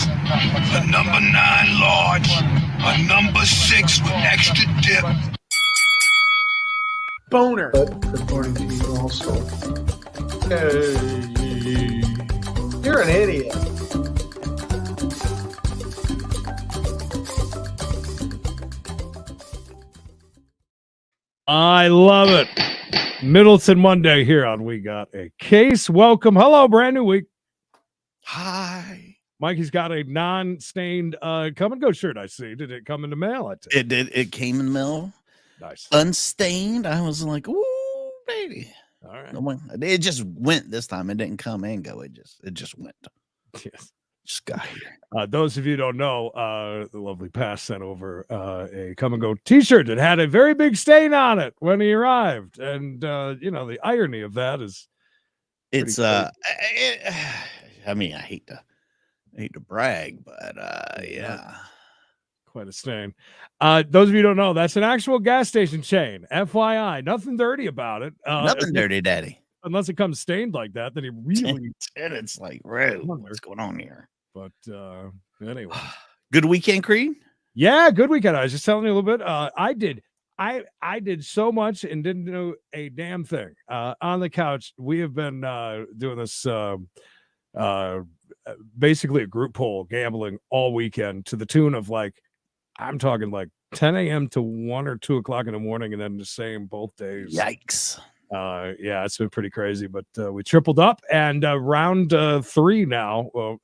a number 9 large, a number 6 with extra dip. Boner. But according to you also. You're an idiot. I love it. Middleton Monday here on We Got a Case. Welcome. Hello, brand new week. Hi. Mikey's got a non-stained come and go shirt, I see. Did it come in the mail? It did. It came in the mail. Nice. Unstained. I was like, ooh, baby. All right. It just went this time. It didn't come and go. It just went. Yes. Just got here. Those of you who don't know, the lovely Pass sent over a come and go t-shirt that had a very big stain on it when he arrived. And, the irony of that is it's, I hate to brag, but, yeah. Quite a stain. Those of you who don't know, that's an actual gas station chain. FYI, nothing dirty about it. Nothing dirty, daddy. Unless it comes stained like that, then he really... and it's like, what's going on here? But anyway. Good weekend, Creed? Yeah, good weekend. I was just telling you a little bit. I did so much and didn't do a damn thing. On the couch, we have been doing this basically a group poll gambling all weekend to the tune of I'm talking 10 a.m. to 1 or 2 o'clock in the morning, and then the same both days. Yikes. Yeah, it's been pretty crazy, but we tripled up, and round 3 now,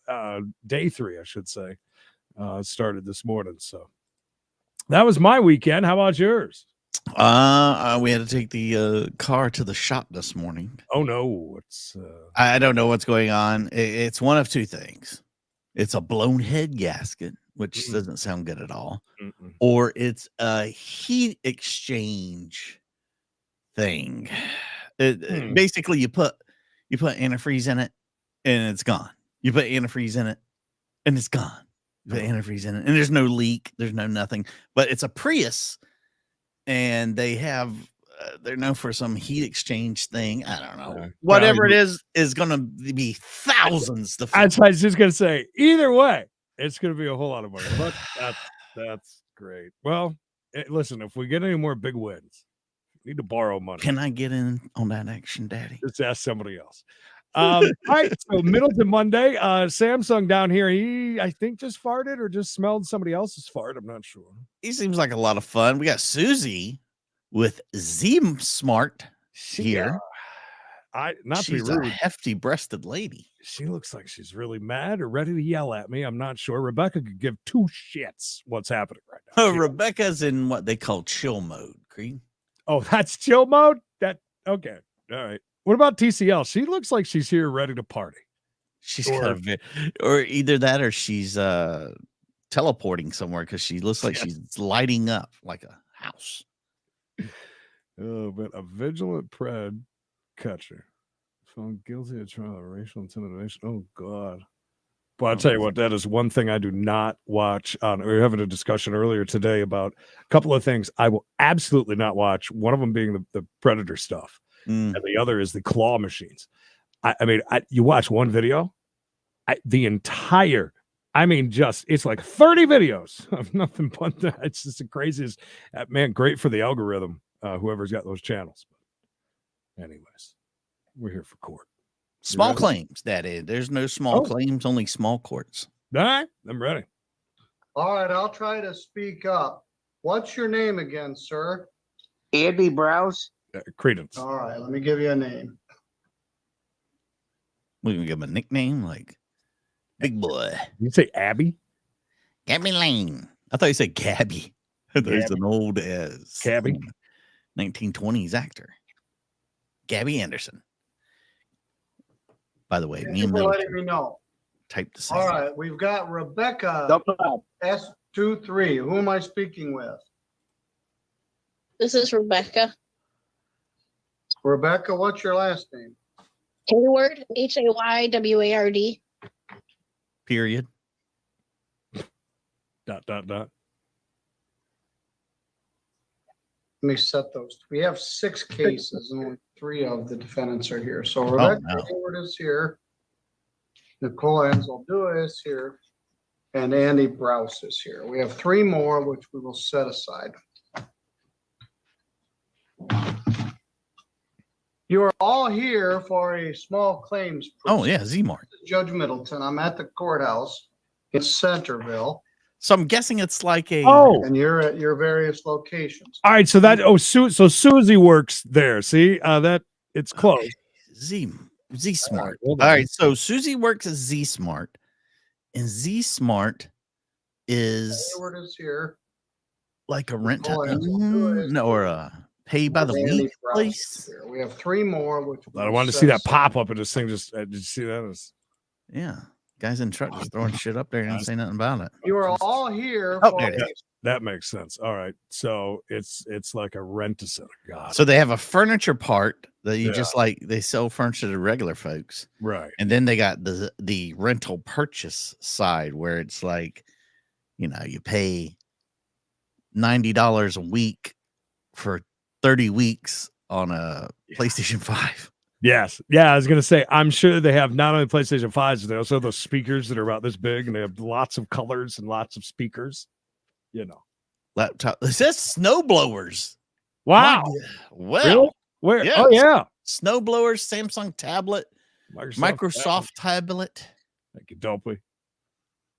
day 3, I should say, started this morning. So that was my weekend. How about yours? We had to take the car to the shop this morning. Oh no, it's I don't know what's going on. It's one of two things. It's a blown head gasket, which doesn't sound good at all, or it's a heat exchange thing. Basically, you put antifreeze in it, and it's gone. You put antifreeze in it, and it's gone. You put antifreeze in it, and there's no leak. There's no nothing. But it's a Prius, and they have they're known for some heat exchange thing. I don't know. Whatever it is going to be thousands to fix. I was just going to say, either way, it's going to be a whole lot of money. But that's great. Well, listen, if we get any more big wins, we need to borrow money. Can I get in on that action, Daddy? Just ask somebody else. All right, so Middleton Monday, Samsung down here, he I think just farted or just smelled somebody else's fart. I'm not sure. He seems like a lot of fun. We got Susie with Z Smart here. She's a hefty breasted lady. She looks like she's really mad or ready to yell at me. I'm not sure. Rebecca could give 2 shits what's happening right now. Rebecca's in what they call chill mode, Creed. Oh, that's chill mode? Okay. All right. What about TCL? She looks like she's here ready to party. She's or either that or she's teleporting somewhere because she looks like she's lighting up like a house. Oh, but a vigilant pred catcher found guilty of trial of racial intimidation. Oh God. But I'll tell you what, that is one thing I do not watch on. We were having a discussion earlier today about a couple of things I will absolutely not watch. One of them being the Predator stuff. And the other is the claw machines. You watch one video, it's like 30 videos of nothing but that. It's just the craziest. Man, great for the algorithm, whoever's got those channels. But anyways, we're here for court. Small claims, that is. There's no small claims, only small courts. All right, I'm ready. All right, I'll try to speak up. What's your name again, sir? Andy Browse. Credence. All right, let me give you a name. We can give him a nickname like Big Boy. You say Abby? Gabby Lane. I thought you said Gabby. There's an old Gabby 1920s actor. Gabby Anderson. By the way, Thank you for letting me know. Type the same. All right, we've got Rebecca S23. Who am I speaking with? This is Rebecca. Rebecca, what's your last name? Hayward, Hayward. Period. ... Let me set those. We have 6 cases and only 3 of the defendants are here. So Rebecca Hayward is here. Nicole Enzel is here. and Andy Browse is here. We have 3 more, which we will set aside. You are all here for a small claims. Oh yeah, Z-Mart. Judge Middleton. I'm at the courthouse in Centerville, So I'm guessing it's like a. Oh, and you're at your various locations. all right. So that so Susie works there. See, that it's close. Z Smart. hold All on. right, so Susie works at Z Smart, and Z Smart is Hayward is here. like a rent Go ahead. Do it. no, or a pay by the Andy week Browse place. is here. We have 3 more, which I we'll wanted to set see that aside. pop up in this thing. Just did you see that? It's- Yeah, guys in truck just throwing shit up there and don't say nothing about it. You are all here Oh, for there it a is. That makes sense. All right. So it's like a rent a center. God. So they have a furniture part that you Yeah. just like they sell furniture to regular folks, Right. and then they got the rental purchase side where it's like, you know, you pay $90 a week for 30 weeks on a PlayStation 5. Yes. Yeah. I was gonna say. I'm sure they have not only PlayStation 5s, they also have those speakers that are about this big, and they have lots of colors and lots of speakers. You know. Laptop. It says snow blowers. Wow. Well, Really? Where? yes. Oh yeah. snow blowers, Samsung tablet, Microsoft tablet. Thank you, Dopey.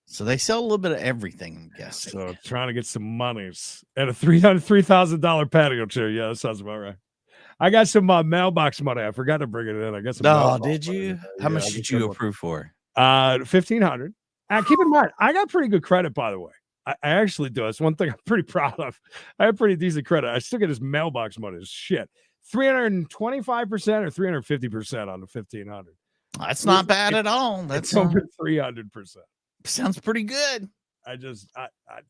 So they sell a little bit of everything, I'm guessing. So trying to get some monies and a $3,000 patio chair. Yeah, that sounds about right. I got some mailbox money. I forgot to bring it in. I guess. Oh, did you? How much did you approve for? 1,500. Keep in mind, I got pretty good credit, by the way. I actually do. It's one thing I'm pretty proud of. I have pretty decent credit. I still get his mailbox money. It's shit. 325% or 350% on the 1,500. That's not bad at all. That's It's over 300%. sounds pretty good. I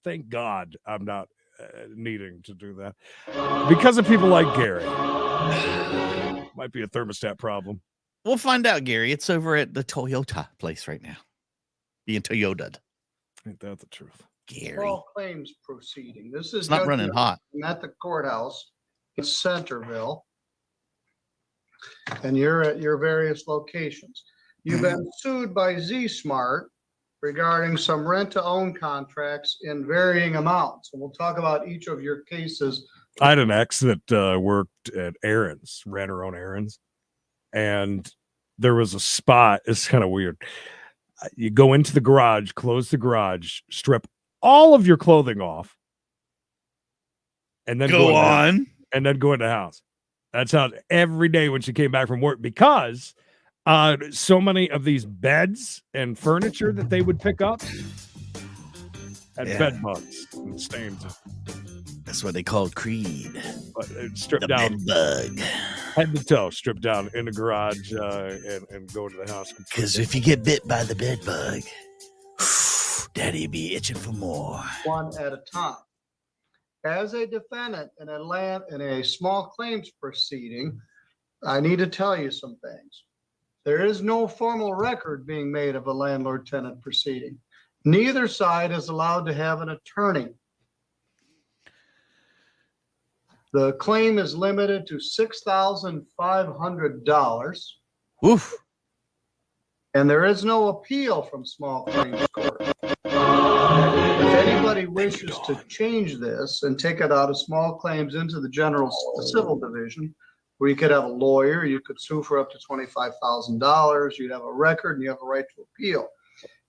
thank God I'm not needing to do that because of people like Gary. Might be a thermostat problem. We'll find out, Gary. It's over at the Toyota place right now. Being Toyota'd. Ain't that the truth? Gary. small claims proceeding. This is It's not Judge running hot. Middleton at the courthouse in Centerville, and you're at your various locations. You've been sued by Z Smart regarding some rent-to-own contracts in varying amounts. And we'll talk about each of your cases. I had an ex that worked at Aaron's, ran her own errands, and there was a spot. It's kind of weird. You go into the garage, close the garage, strip all of your clothing off, and then Go in the- on. and then go in the house. That's how every day when she came back from work, because so many of these beds and furniture that they would pick up had Yeah. bed bugs and stains. That's what they call Creed. Stripped The down bed bug. head to toe, stripped down in the garage and go to the house. Because if you get bit by the bed bug, daddy be itching for more. One at a time. As a defendant in a small claims proceeding, I need to tell you some things. There is no formal record being made of a landlord-tenant proceeding. Neither side is allowed to have an attorney. The claim is limited to $6,500, Oof. and there is no appeal from small claims court. If anybody wishes to change this and take it out of small claims into the general civil division, where you could have a lawyer, you could sue for up to $25,000, you'd have a record, and you have a right to appeal.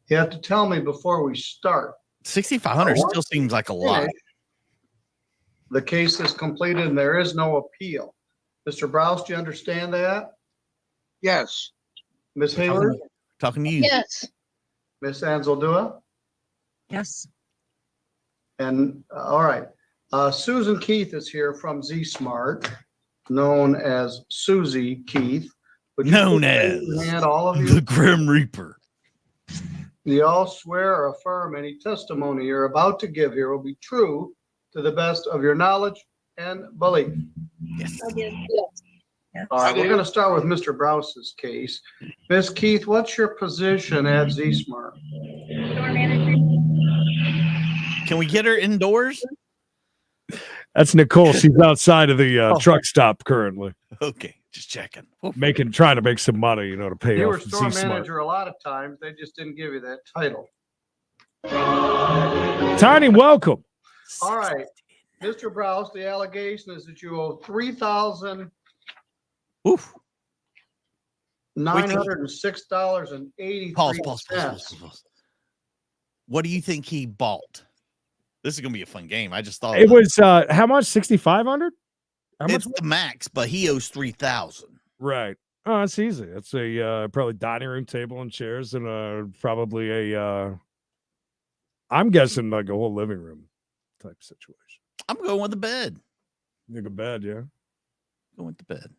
You have to tell me before we start. 6,500 still seems like a lot. The case is completed and there is no appeal. Mr. Browse, do you understand that? Yes. Ms. Hayward? Talking to you. Yes. Ms. Anzaldua? Yes. And, all right, Susan Keith is here from Z Smart, known as Susie Keith. Would you Known please raise as your hand, all of The you? Grim Reaper. Do you all swear or affirm any testimony you're about to give here will be true to the best of your knowledge and belief? Yes. I did. Yes. All right, we're going to start with Mr. Browse's case. Ms. Keith, what's your position at Z Smart? Store manager. Can we get her indoors? That's Nicole. She's outside of the truck stop currently, Okay, just checking. Oof. trying to make some money, to pay You off were store Z-Smart. manager a lot of times. They just didn't give you that title. Tiny, welcome. All right, Mr. Browse, the allegation is that you owe $3,906.80. Oof. Pause. What do you think he bought? This is gonna be a fun game. I just thought It was how much? 6,500? How much? it's the max, but he owes 3,000. Right. Oh, it's easy. It's a probably dining room table and chairs and probably a I'm guessing like a whole living room type situation. I'm going with the bed. You think a bed, yeah. Going with the bed.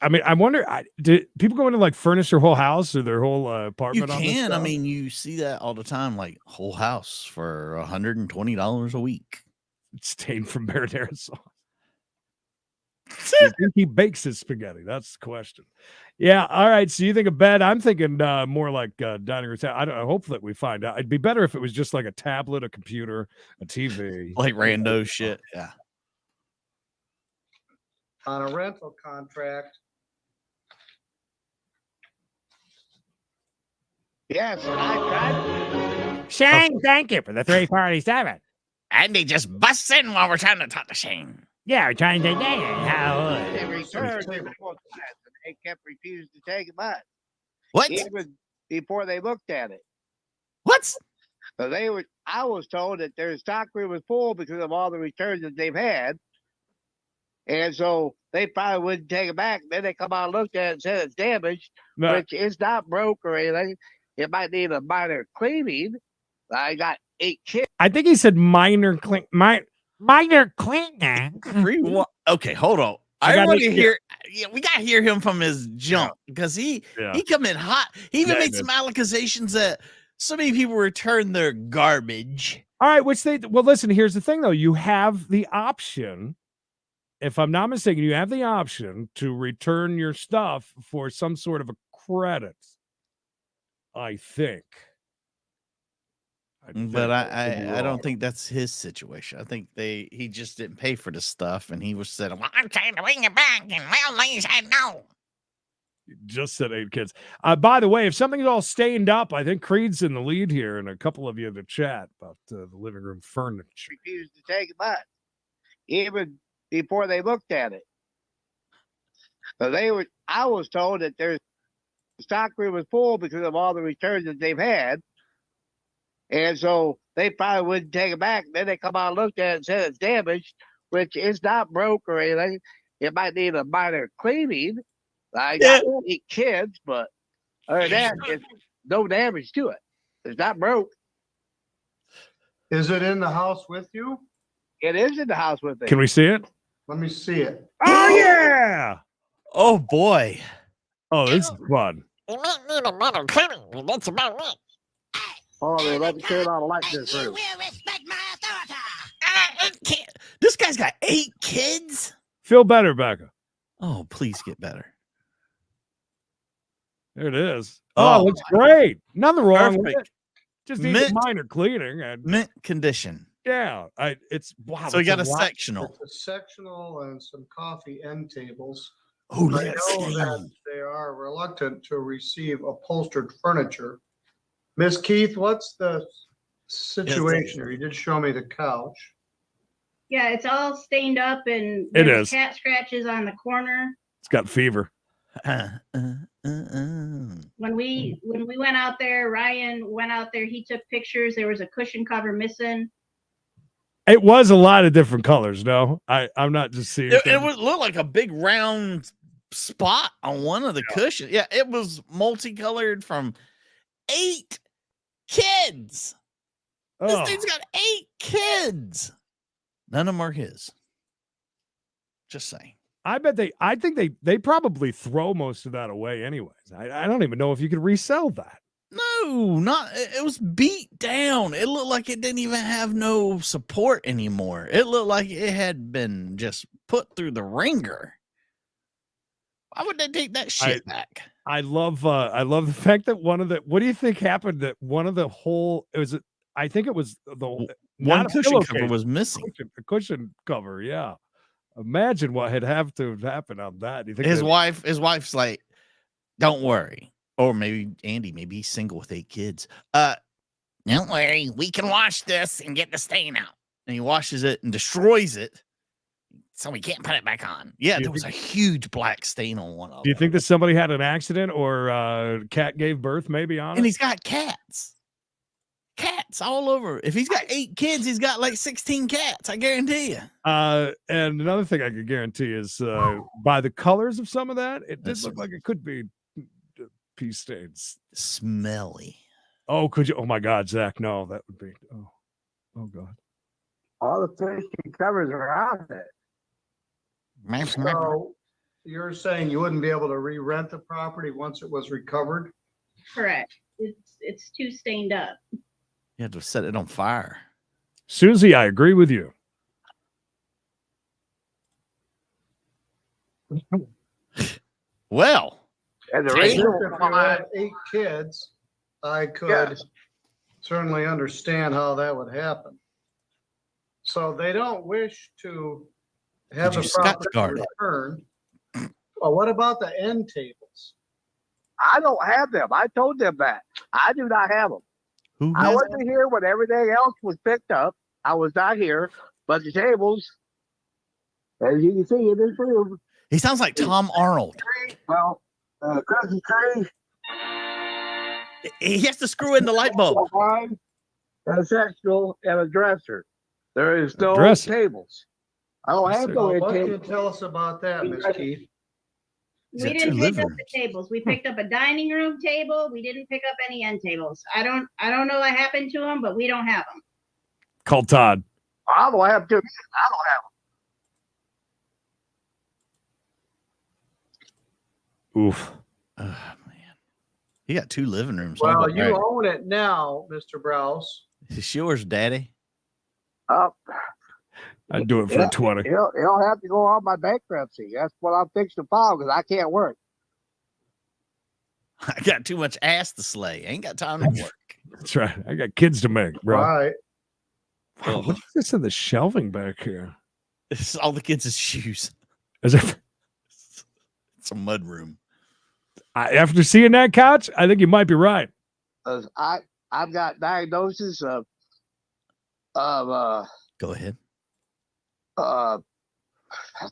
I mean, I wonder, do people go into like furnish their whole house or their whole You apartment? On this can. I stuff? mean, you see that all the time, like whole house for $120 a week. It's stained from marinara sauce. You think he bakes his spaghetti? That's the question. Yeah. All right. So you think a bed? I'm thinking more like dining room. I hope that we find out. It'd be better if it was just like a tablet, a computer, a TV, Like rando shit. Yeah. On a rental contract, Yes, and I tried. Shane, thank you for the 347. Andy just busts in while we're trying to talk to Shane. Yeah, we're trying to how They returned it before that, and they kept refusing to take it back. What? Even before they looked at it. What? So I was told that their stock room was full because of all the returns that they've had. And so they probably wouldn't take it back. Then they come out and looked at it and said it's damaged, No. which is not broke or anything. It might need a minor cleaning. I got 8 kids. I think he said minor minor cleaning. Okay, hold on. I I gotta want to hear- hear. Yeah, we gotta hear him from his jump because he come in hot. He even Yeah, he made some accusations that so many people return their garbage. All right, well, listen, here's the thing though. You have the option, if I'm not mistaken, you have the option to return your stuff for some sort of a credit. I think. But I don't think that's his situation. I think he just didn't pay for the stuff and he was said, well, I'm trying to bring it back, and well, they said no. Just said 8 kids. By the way, if something's all stained up, I think Creed's in the lead here, and a couple of you in the chat about the living room furniture. Refused to take it back, even before they looked at it. So I was told that their stock room was full because of all the returns that they've had. And so they probably wouldn't take it back. Then they come out and looked at it and said it's damaged, which is not broke or anything. It might need a minor cleaning. I got 8 kids, but other than that, it's no damage to it. It's not broke. is it in the house with you? It is in the house with me. Can we see it? Let me see it. Oh, yeah. Oh boy. Oh, this is fun. You might need a minor cleaning, and that's about it. Oh, they let me turn on the light in this room. This guy's got 8 kids. Feel better, Becca. Oh, please get better. There it is. Oh, looks great. Nothing wrong with it. Perfect. Just needs a minor cleaning. And Mint condition. yeah, it's wow. So we it's got a lot. sectional. It's a sectional and some coffee end tables. Oh, I let's know see. that they are reluctant to receive upholstered furniture. Miss Keith, what's the situation here? You did show me the couch. Yeah, it's all stained up and It there's is. cat scratches on the corner. It's got fever. When we went out there, Ryan went out there, he took pictures. There was a cushion cover missing. It was a lot of different colors. No, I'm not just seeing. It would look like a big round spot on one of the cushions. Yeah, it was multicolored from 8 kids. Oh. This dude's got 8 kids. None of them are his. Just saying. I think they probably throw most of that away anyways. I don't even know if you could resell that. No, not it was beat down. It looked like it didn't even have no support anymore. It looked like it had been just put through the ringer. Why would they take that shit back? I love the fact that what do you think happened that one of the whole I think it was the One cushion cover was missing. A cushion cover, yeah. Imagine what had have to have happened on that. You think His wife's like, don't worry. Or maybe Andy, maybe he's single with 8 kids. Don't worry, we can wash this and get the stain out. And he washes it and destroys it, so we can't put it back on. Yeah, there was a huge black stain on one of them. Do you think that somebody had an accident or cat gave birth maybe on And it? he's got cats. Cats all over. If he's got 8 kids, he's got like 16 cats. I guarantee you. And another thing I could guarantee is by the colors of some of that, it did That's- look like it could be pea stains. Smelly. Oh, could you? Oh my God, Zach, no, that would be. Oh God. All the fishing covers are out there. So you're saying you wouldn't be able to re-rent the property once it was recovered? Correct. It's too stained up. You had to set it on fire. Susie, I agree with you. Well, And the Dang. reason If you had 8 kids, I could certainly understand how that would happen. So they don't wish to have Could the you Scotch property guard it? returned. Well, what about the end tables? I don't have them. I told them that. I do not have them. who I has wasn't here when everything else was picked up. I was not here, but the tables, as you can see in this room, He sounds like Tom Arnold. well, Christmas tree, He has to screw in the light bulb. wine, and a sectional, and a dresser. There is no dresser. tables. I don't have no Well, what can you tables. tell us about that, Miss Keith? Is We that didn't two pick living up the tables. We picked up a dining room table. We didn't pick up any end tables. I don't know what happened to them, but we don't have them. Call Todd. I don't have to. I don't have Oof. Oh, man. He got 2 living rooms. Well, all you right. own it now, Mr. Browse. It's yours, Daddy. them. I'd do it for Yeah. 20. It'll have to go on my bankruptcy. That's what I'm fixing to file because I can't work. I got too much ass to slay. Ain't got time to work. That's right. I got kids to make, bro. Right. Wow, what is this in the shelving back here? It's all the kids' shoes. Is it? It's a mud room. After seeing that couch, I think you might be right. 'Cause I've got diagnosis of Go ahead. I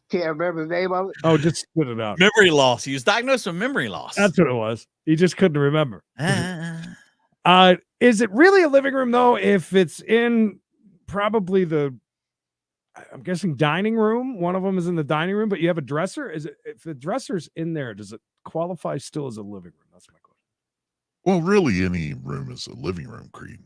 can't remember the name of it. Oh, just spit it out. Memory loss. He was diagnosed with memory loss. That's what it was. He just couldn't remember. Ah. Is it really a living room though? If it's in probably I'm guessing dining room. One of them is in the dining room, but you have a dresser. Is it if the dresser's in there? Does it qualify still as a living room? That's my question. Well, really, any room is a living room, Creed.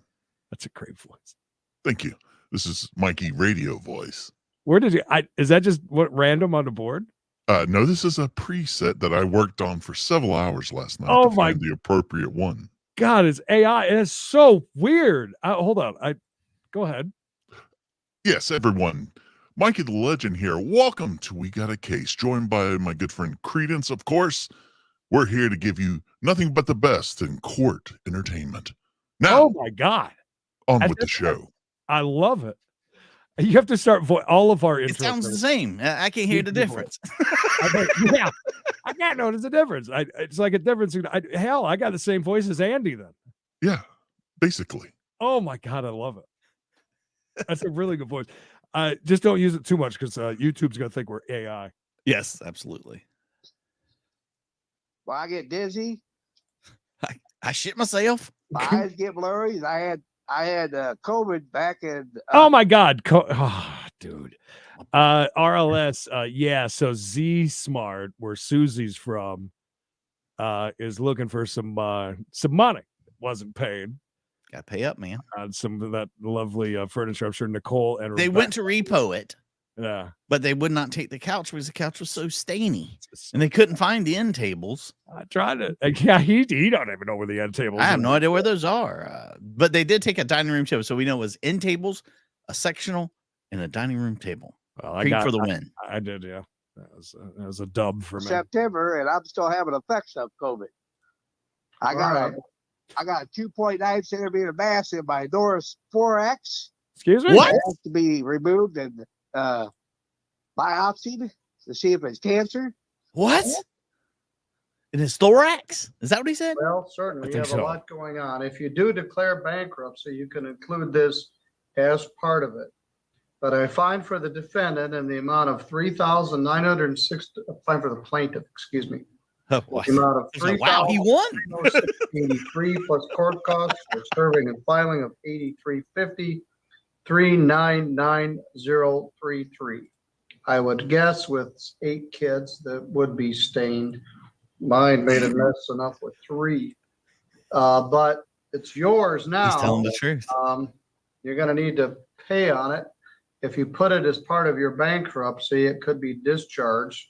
That's a great voice. Thank you. This is Mikey radio voice. Where did you? Is that just what random on the board? No, this is a preset that I worked on for several hours last night Oh to my- find the appropriate one. God, it's AI. It's so weird. Hold on. Go ahead. Yes, everyone. Mikey the Legend here. Welcome to We Got a Case, joined by my good friend Credence, of course. We're here to give you nothing but the best in court entertainment. Now, Oh my God, on at with the this show. I love it. You have to start all of our intros. It sounds the are- same. I can't hear the difference. yeah, I can't notice the difference. It's like a difference. Hell, I got the same voice as Andy then. Yeah, basically. Oh my God, I love it. That's a really good voice. Just don't use it too much because YouTube's gonna think we're AI. Yes, absolutely. When I get dizzy, I shit myself. my eyes get blurry. I had COVID back in. Oh my God, dude. RLS. Yeah. So Z Smart, where Susie's from, is looking for some money. Wasn't paid Got to pay up, man. on some of that lovely furniture. I'm sure Nicole and They went to repo it, yeah. but they would not take the couch because the couch was so stainy, and they couldn't find the end tables. I tried it. Yeah, he don't even know where the end tables. I have are. no idea where those are. But they did take a dining room table, so we know it was end tables, a sectional, and a dining room table. Well, I Creed got for the win. I did. Yeah, that was a dub for me. September, and I'm still having effects of COVID. I got a 2.9 centimeter mass in my Norris 4X. Excuse me. What? It has to be removed and biopsied to see if it's cancer. What? In his thorax? Is that what he said? Well, certainly, I you think have a so. lot going on. If you do declare bankruptcy, you can include this as part of it. But I find for the defendant in the amount of $3,906, find for the plaintiff, excuse me, Oh, what? the amount of Wow, he won. $3,306.83 plus court costs for serving and filing of $83.50, $3,990.33. I would guess with 8 kids that would be stained. Mine made a mess enough with 3. But it's yours now. He's telling the truth. You're gonna need to pay on it. If you put it as part of your bankruptcy, it could be discharged.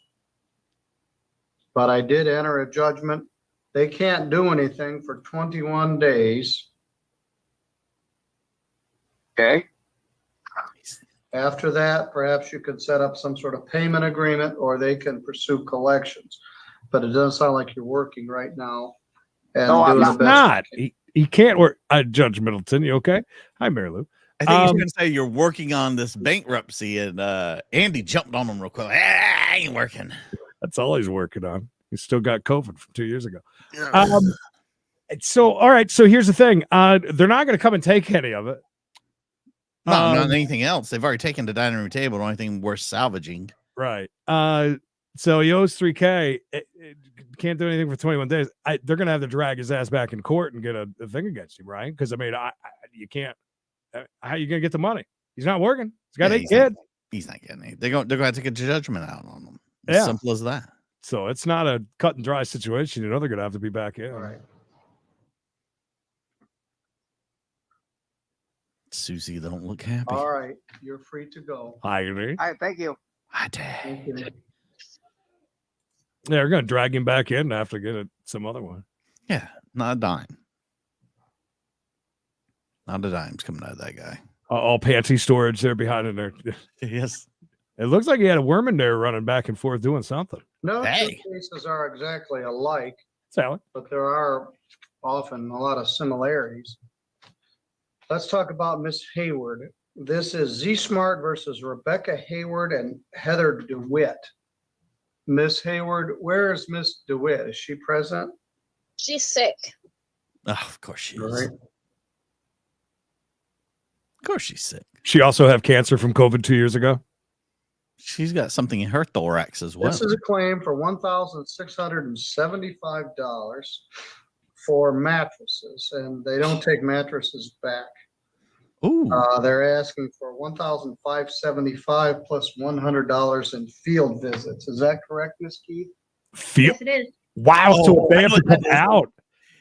But I did enter a judgment. They can't do anything for 21 days. Okay. After that, perhaps you could set up some sort of payment agreement or they can pursue collections. But it doesn't sound like you're working right now. And No, I'm doing the He's best not. you He can't work. Judge Middleton, you okay? Hi, Mary Lou. I think he's going to say you're working on this bankruptcy, and Andy jumped on him real quick. I ain't working. That's all he's working on. He's still got COVID from 2 years ago. So, all right. So here's the thing. They're not going to come and take any of it. No, not anything else. They've already taken the dining room table. The only thing worth salvaging. Right. So he owes $3,000. Can't do anything for 21 days. They're going to have to drag his ass back in court and get a thing against him, right? Because I mean, you can't. How are you going to get the money? He's not working. He's got 8 kids. He's not getting it. They're going to take a judgment out on him. Yeah. Simple as that. So it's not a cut and dry situation. You know they're going to have to be back in. All right. Susie, don't look happy. All right. You're free to go. I agree. All right, thank you. Thank you. Yeah, they're going to drag him back in after get some other one. Yeah, not a dime. Not a dime's coming out of that guy. All panty storage there behind in there. Yes. It looks like he had a worm in there running back and forth doing something. No Hey. two cases are exactly alike, Sally. but there are often a lot of similarities. Let's talk about Miss Hayward. This is Z Smart versus Rebecca Hayward and Heather DeWitt. Miss Hayward, where is Miss DeWitt? Is she present? She's sick. Oh, of course she is. All right. Of course she's sick. She also have cancer from COVID 2 years ago. She's got something in her thorax as well. This is a claim for $1,675 for mattresses, and they don't take mattresses back. Ooh. They're asking for $1,575 plus $100 in field visits. Is that correct, Miss Keith? Yes, it is. Wow. Oh, So if they have to I know come what that out,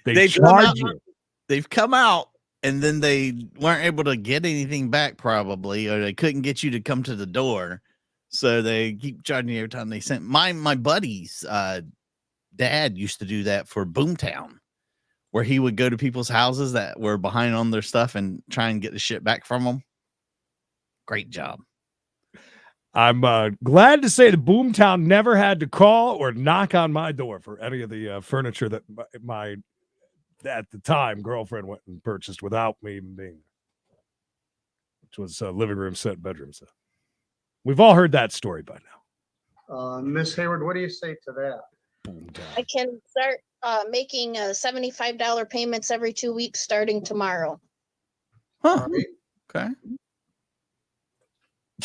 they They've come charge out- you. They've come out and then they weren't able to get anything back probably, or they couldn't get you to come to the door. So they keep charging you every time they sent. My buddy's dad used to do that for Boomtown, where he would go to people's houses that were behind on their stuff and try and get the shit back from them. Great job. I'm glad to say the Boomtown never had to call or knock on my door for any of the furniture that my at the time girlfriend went and purchased without me even being there, which was living room set, bedroom set. We've all heard that story by now. Miss Hayward, what do you say to that? Boomtown. I can start making $75 payments every 2 weeks starting tomorrow. Huh. All right. Okay.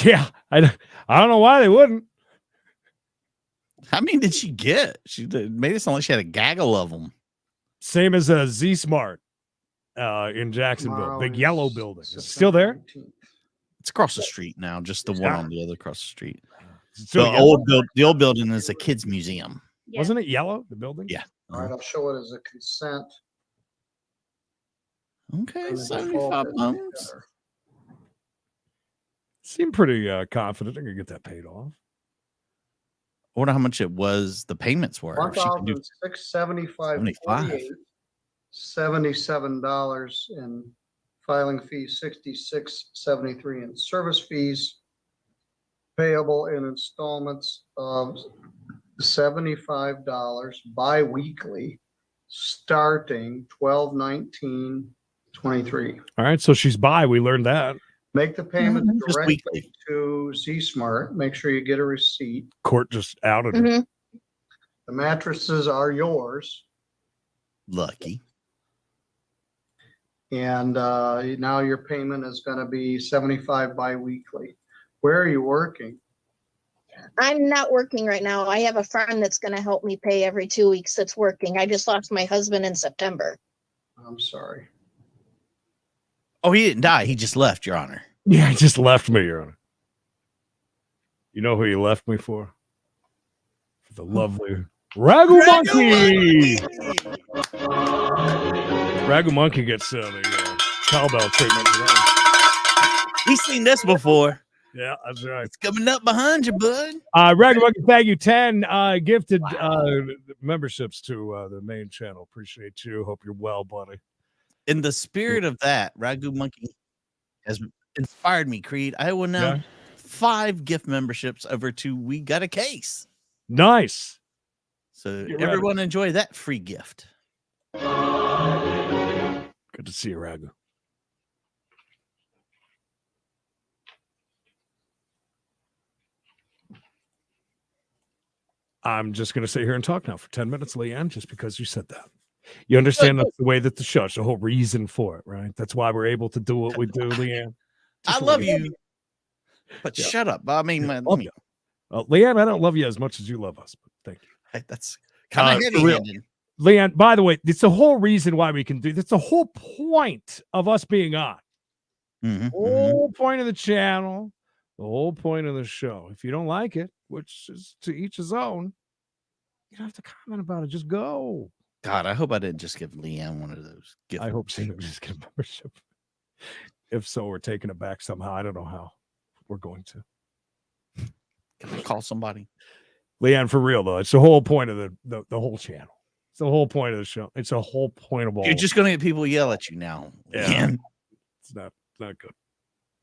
Yeah, I don't know why they wouldn't. How many did she get? She made it sound like she had a gaggle of them. Same as Z Smart in Jacksonville, Tomorrow big is yellow building. Is it September still there? 19th. It's across the street now, just the one Yeah. on the other across the street. Is it still The yellow? the old building is a kids museum. Yeah. Wasn't it yellow? The building? Yeah. All right, I'll show it as a consent. Okay, and the 75 default is months. better. Seemed pretty confident I could get that paid off. I wonder how much it was the payments were. If she could do- $1,675.48, $77 in filing fees, $66.73 in service fees, payable in installments of $75 bi-weekly, starting 12/19/23. All right, so she's by. We learned that. Make the payment Just directly weekly. to Z Smart. Make sure you get a receipt. Court just outed her. Mhm. The mattresses are yours. Lucky. And now your payment is going to be 75 biweekly. Where are you working? I'm not working right now. I have a friend that's going to help me pay every 2 weeks that's working. I just lost my husband in September. I'm sorry. Oh, he didn't die. He just left, Your Honor. Yeah, he just left me, Your Honor. You know who he left me for? For the lovely Ragu Monkey. Ragu Monkey gets the cowbell treatment today. We've seen this before. Yeah, that's right. It's coming up behind you, bud. Ragu Monkey, thank you. 10 gifted memberships to the main channel. Appreciate you. Hope you're well, buddy. In the spirit of that, Ragu Monkey has inspired me, Creed. I will now 5 gift memberships over to We Got a Case. Nice. So everyone enjoy that free gift. Good to see you, Ragu. I'm just going to sit here and talk now for 10 minutes, Leanne, just because you said that. You understand that's the way that the show's the whole reason for it, right? That's why we're able to do what we do, Leanne. I love you, but shut up. I mean, love you. Leanne, I don't love you as much as you love us, but thank you. Hey, that's kind of heavy-handed. Leanne, by the way, it's the whole reason why we can do this. The whole point of us being on. Mm-hmm, the whole point of the channel, the whole point of the show. If you don't like it, which is to each his own, you don't have to comment about it. Just go. God, I hope I didn't just give Leanne one of those gifts. I hope she didn't just get a membership. If so, we're taking it back somehow. I don't know how we're going to. Can I call somebody? Leanne, for real though, it's the whole point of the whole channel. It's the whole point of the show. It's the whole point of all. You're just going to get people yell at you now. Yeah. It's not good.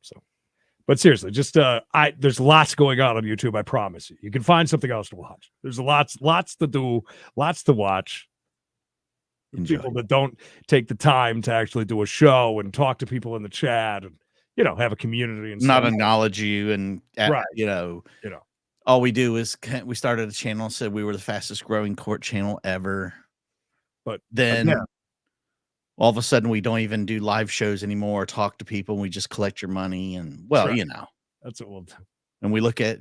So, but seriously, just there's lots going on YouTube. I promise you. You can find something else to watch. There's lots to do, lots to watch. Enjoy. People that don't take the time to actually do a show and talk to people in the chat and have a community and not stuff. acknowledge you and right. All we do is we started a channel and said we were the fastest growing court channel ever. But then all of a sudden we don't even do live shows anymore or talk to people. We just collect your money and that's what we'll do. And we look at,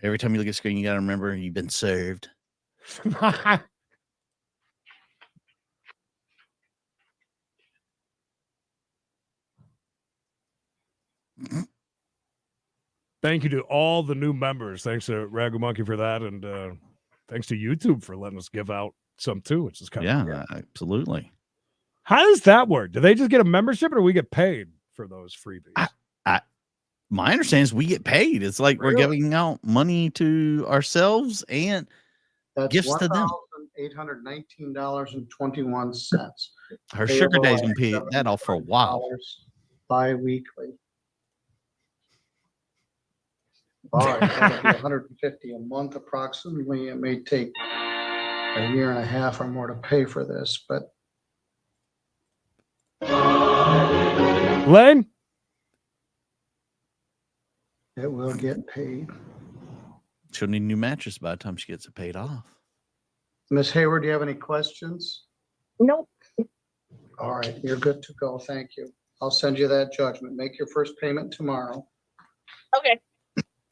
every time you look at the screen, you got to remember you've been served. Thank you to all the new members. Thanks to Ragu Monkey for that. And thanks to YouTube for letting us give out some too, which is kind of cool. Absolutely. How does that work? Do they just get a membership or do we get paid for those freebies? My understanding is we get paid. It's like we're giving out money to ourselves and gifts to them. $1,819.21. Her sugar daddy's gonna pay that off for a while. Bi-weekly. All right, that'll be $150 a month approximately. It may take a year and a half or more to pay for this, but Lane, it will get paid. She'll need a new mattress by the time she gets it paid off. Miss Hayward, do you have any questions? Nope. All right, you're good to go. Thank you. I'll send you that judgment. Make your first payment tomorrow. Okay.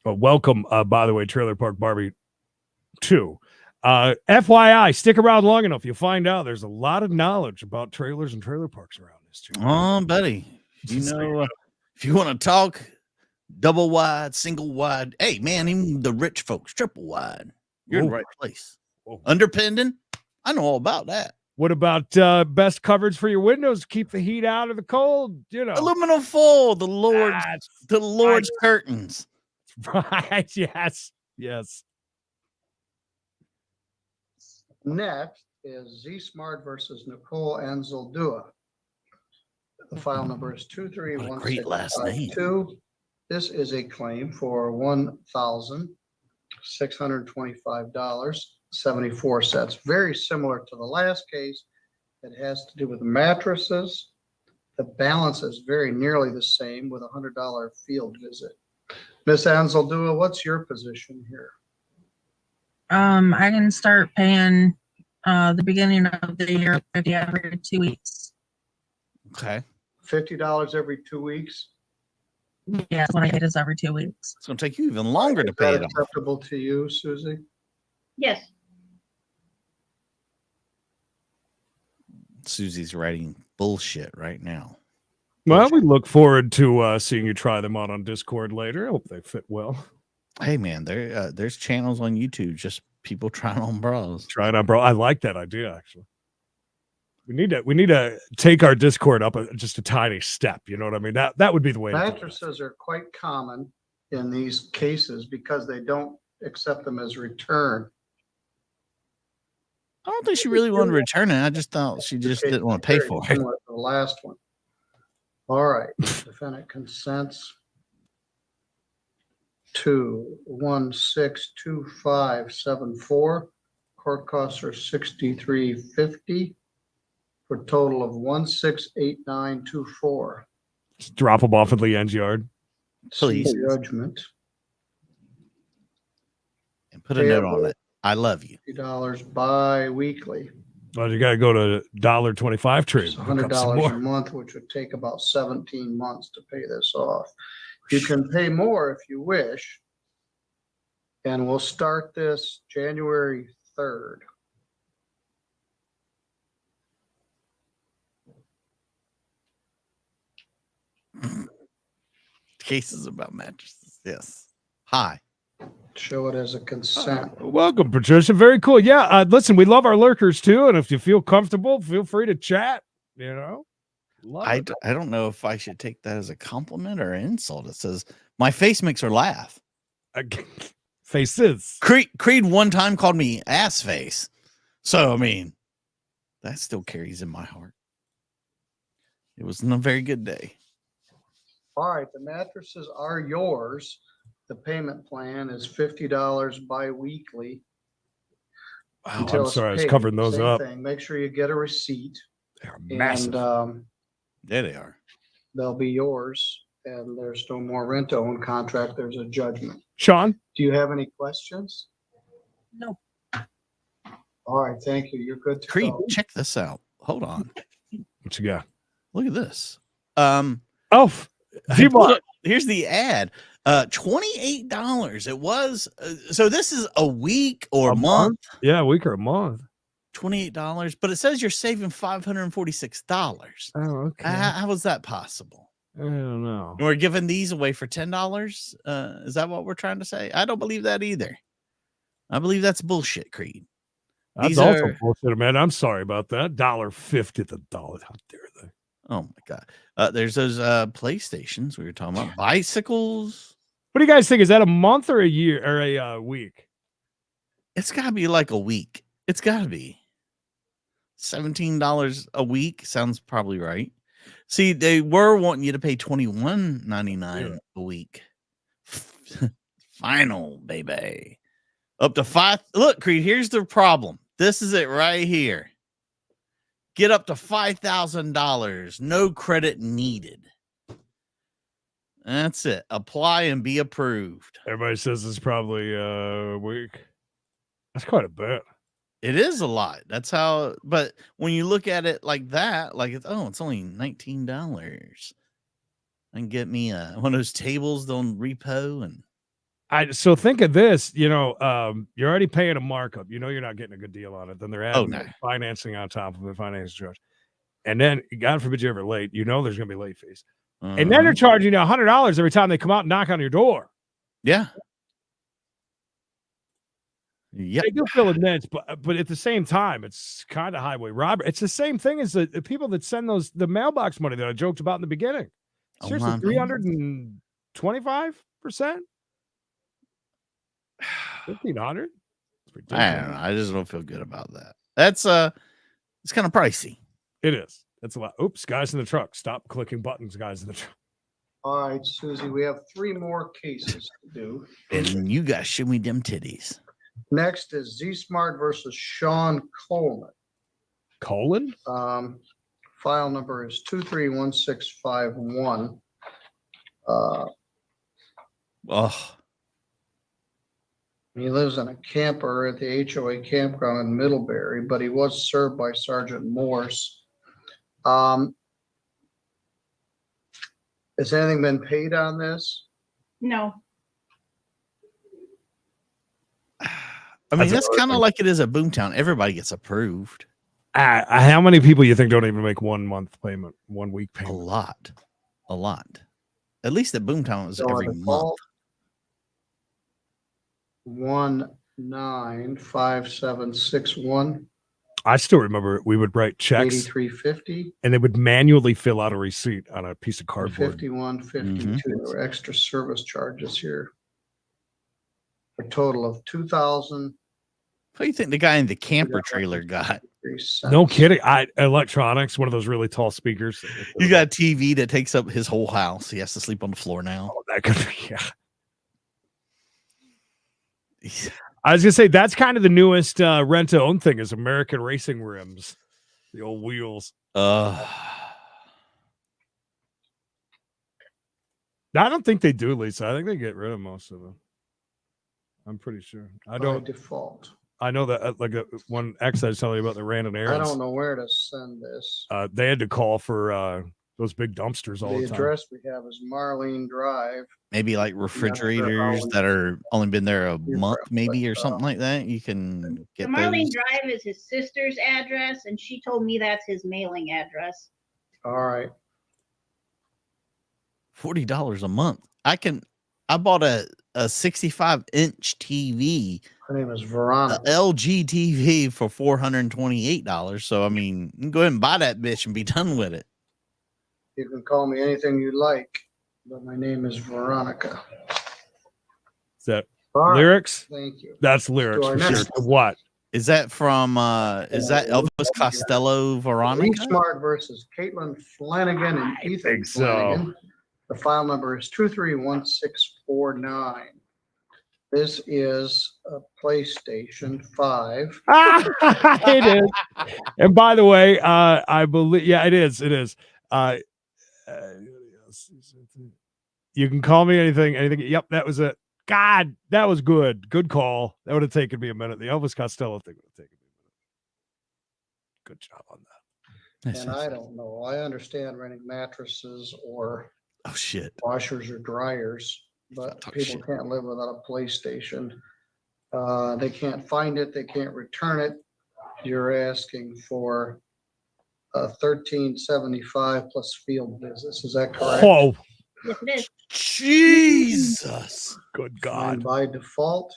Well, welcome, by the way, Trailer Park Barbie 2. FYI, stick around long enough. You'll find out there's a lot of knowledge about trailers and trailer parks around this too. Oh, buddy. If you want to talk double wide, single wide, hey, man, even the rich folks, triple wide, you're in the right place. Underpinning, I know all about that. What about best coverage for your windows? Keep the heat out of the cold, Aluminum foil, the Lord's curtains. Right. Yes. Next is Z-Smart versus Nicole Anzaldua. The file number is 23162. Great last name. This is a claim for $1,625.74. Very similar to the last case. It has to do with mattresses. The balance is very nearly the same with a $100 field visit. Ms. Anzaldua, what's your position here? I can start paying the beginning of the year 50 every 2 weeks. Okay. $50 every 2 weeks. Yeah, what I get is every 2 weeks. It's going to take you even longer to Is pay that it off. acceptable to you, Susie? Yes. Susie's writing bullshit right now. Well, we look forward to seeing you try them out on Discord later. I hope they fit well. Hey, man, there's channels on YouTube, just people trying on bras. Try it on, bro. I like that idea, actually. We need to take our Discord up just a tiny step. You know what I mean? That would be the way to do it. Mattresses are quite common in these cases because they don't accept them as return. I don't think she really wanted to return it. I just thought she just didn't want to pay for it. Similar to the last one. All right. Defendant consents to 162574. Court costs are $63.50 for a total of $168924. Just drop them off at Leanne's yard. Please. Judgment. And put a note on it. I love you. $50 bi-weekly. Well, you got to go to $1.25 trade. It's $100 a month, which would take about 17 months to pay this off. You can pay more if you wish. And we'll start this January 3rd. Cases about mattresses. Yes. Hi. Show it as a consent. Welcome, Patricia. Very cool. Yeah. Listen, we love our lurkers too. And if you feel comfortable, feel free to chat. You know, I don't know if I should take that as a compliment or an insult. It says, my face makes her laugh. Faces. Creed one time called me ass face. So, I mean, that still carries in my heart. It wasn't a very good day. All right. The mattresses are yours. The payment plan is $50 bi-weekly. Wow, I'm sorry, I was covering those Same up. thing. Make sure you get a receipt. They're massive. And there they are. They'll be yours. And there's no more rent-to-own contract. There's a judgment. Sean? Do you have any questions? No. All right. Thank you. You're good to Creed, go. check this out. Hold on. What you got? Look at this. Here's the ad. $28. It was so this is a week or a month. Yeah, a week or a month. $28, but it says you're saving $546. Oh, okay. How was that possible? I don't know. And we're giving these away for $10. Is that what we're trying to say? I don't believe that either. I believe that's bullshit, Creed. That's also bullshit, man. I'm sorry about that. $1.50 the dollar. How dare they? Oh my god. There's those PlayStations we were talking about. Bicycles. What do you guys think? Is that a month or a year or a week? It's gotta be like a week. It's gotta be. $17 a week sounds probably right. See, they were wanting you to pay $21.99 a week. Final, baby. Up to 5. Look, Creed, here's the problem. This is it right here. Get up to $5,000. No credit needed. That's it. Apply and be approved. Everybody says it's probably a week. That's quite a bit. It is a lot. That's how, but when you look at it like that, like it's only $19. I can get me one of those tables on repo and so think of this, you're already paying a markup. You know you're not getting a good deal on it. Then they're adding financing on top of it, financing charge. And then, God forbid you're ever late, there's going to be late fees. And then they're charging you $100 every time they come out and knock on your door. Yeah. Yeah. They do feel immense, but at the same time, it's kind of highway robbery. It's the same thing as the people that send the mailbox money that I joked about in the beginning. Seriously, 325%? 1,500? I don't know. I just don't feel good about that. That's it's kind of pricey. It is. That's a lot. Oops, guys in the truck. Stop clicking buttons, guys in the truck. All right, Susie, we have 3 more cases to do. And you guys show me them titties. Next is Z Smart versus Sean Coleman. Colon? File number is 231651. He lives in a camper at the HOA campground in Middlebury, but he was served by Sergeant Morse. Has anything been paid on this? No. I mean, that's kind of like it is at Boomtown. Everybody gets approved. How many people you think don't even make 1 month payment, 1 week A payment? lot. At least at Boomtown, it was So every the month. default, 195761 I still remember we would write checks 8350 and they would manually fill out a receipt on a piece of cardboard. 5152. There were extra service charges here. A total of 2,000. What do you think the guy in the camper trailer got? No kidding. Electronics, one of those really tall speakers. You got a TV that takes up his whole house. He has to sleep on the floor now. Oh, that could be, yeah. I was gonna say that's kind of the newest rent to own thing is American racing rims, the old wheels. I don't think they do, Lisa. I think they get rid of most of them. I'm pretty sure. I don't. By default. I know that one ex I was telling you about the random I errands. don't know where to send this. They had to call for those big dumpsters all the The time. address we have is Marlene Drive. Maybe like refrigerators that are only been there a month, maybe, or something like that. You can get The Marlene those. Drive is his sister's address, and she told me that's his mailing address. All right. $40 a month. I bought a 65-inch TV. Her name is Veronica. LG TV for $428. So I mean, you can go ahead and buy that bitch and be done with it. You can call me anything you like, but my name is Veronica. Is that All right. lyrics? Thank you. That's lyrics To our for sure. next- What? Is that from is that Elvis Costello Lee Veronica? Smart versus Caitlin Flanagan and Ethan think so. Flanagan. The file number is 231649. This is a PlayStation 5. It is. And by the way, I believe, yeah, it is. It is. You can call me anything. Yep, that was it. God, that was good. Good call. That would have taken me a minute. The Elvis Costello thing would have taken me a minute. Good job on that. And I don't know. I understand renting mattresses or Oh shit. washers or dryers, but Talk people shit. can't live without a PlayStation. They can't find it. They can't return it. You're asking for $13.75 plus field visits. Is that correct? Oh, Yes, it is. Jesus. good And God. by default,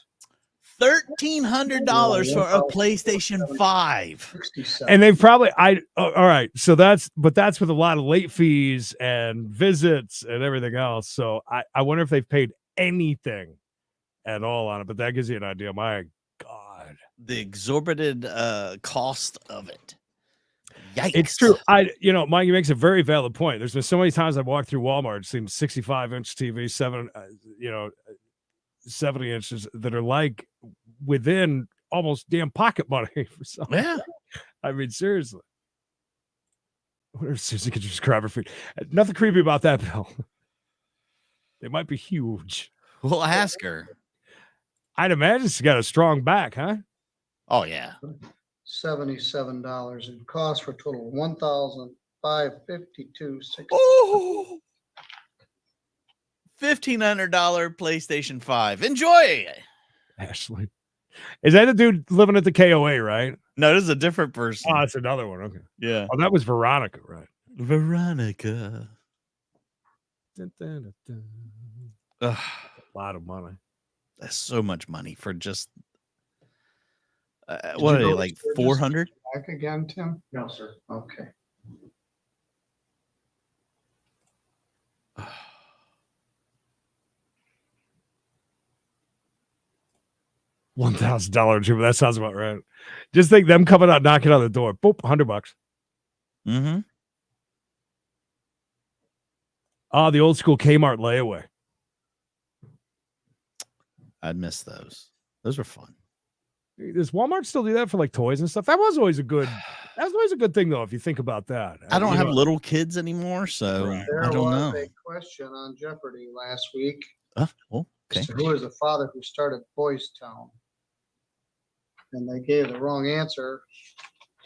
$1,300 for a PlayStation 5. 67. And they've probably, all right. So that's with a lot of late fees and visits and everything else. So I wonder if they've paid anything at all on it, but that gives you an idea. My God. The exorbitant cost of it. Yikes. It's true. Mike makes a very valid point. There's been so many times I've walked through Walmart, it seems 65-inch TV, 70 inches that are like within almost damn pocket money for something. Yeah. I mean, seriously. I wonder if Susie could just grab her feet. Nothing creepy about that, Bill. They might be huge. We'll ask her. I'd imagine she's got a strong back, huh? Oh yeah. $77 in cost for a total of $1,552.60. Oh, $1,500 PlayStation 5. Enjoy. Ashley. Is that the dude living at the KOA, right? No, this is a different person. Oh, it's another one. Okay. Yeah. Oh, that was Veronica, right? Veronica. Dun, dun, dun, dun. Ugh, A lot of money. that's so much money for just Did what you are they, go like to 400? Back again, Tim? No, sir. Okay. $1,000 cheaper. That sounds about right. Just think them coming out, knocking on the door. Boop, $100. Mm-hmm. The old school Kmart layaway. I'd miss those. Those were fun. Does Walmart still do that for like toys and stuff? That was always a good thing though, if you think about that. I don't have little kids anymore, so There I don't was know. a question on Jeopardy last week. Well, Okay. So who is the father who started Boys Town? And they gave the wrong answer.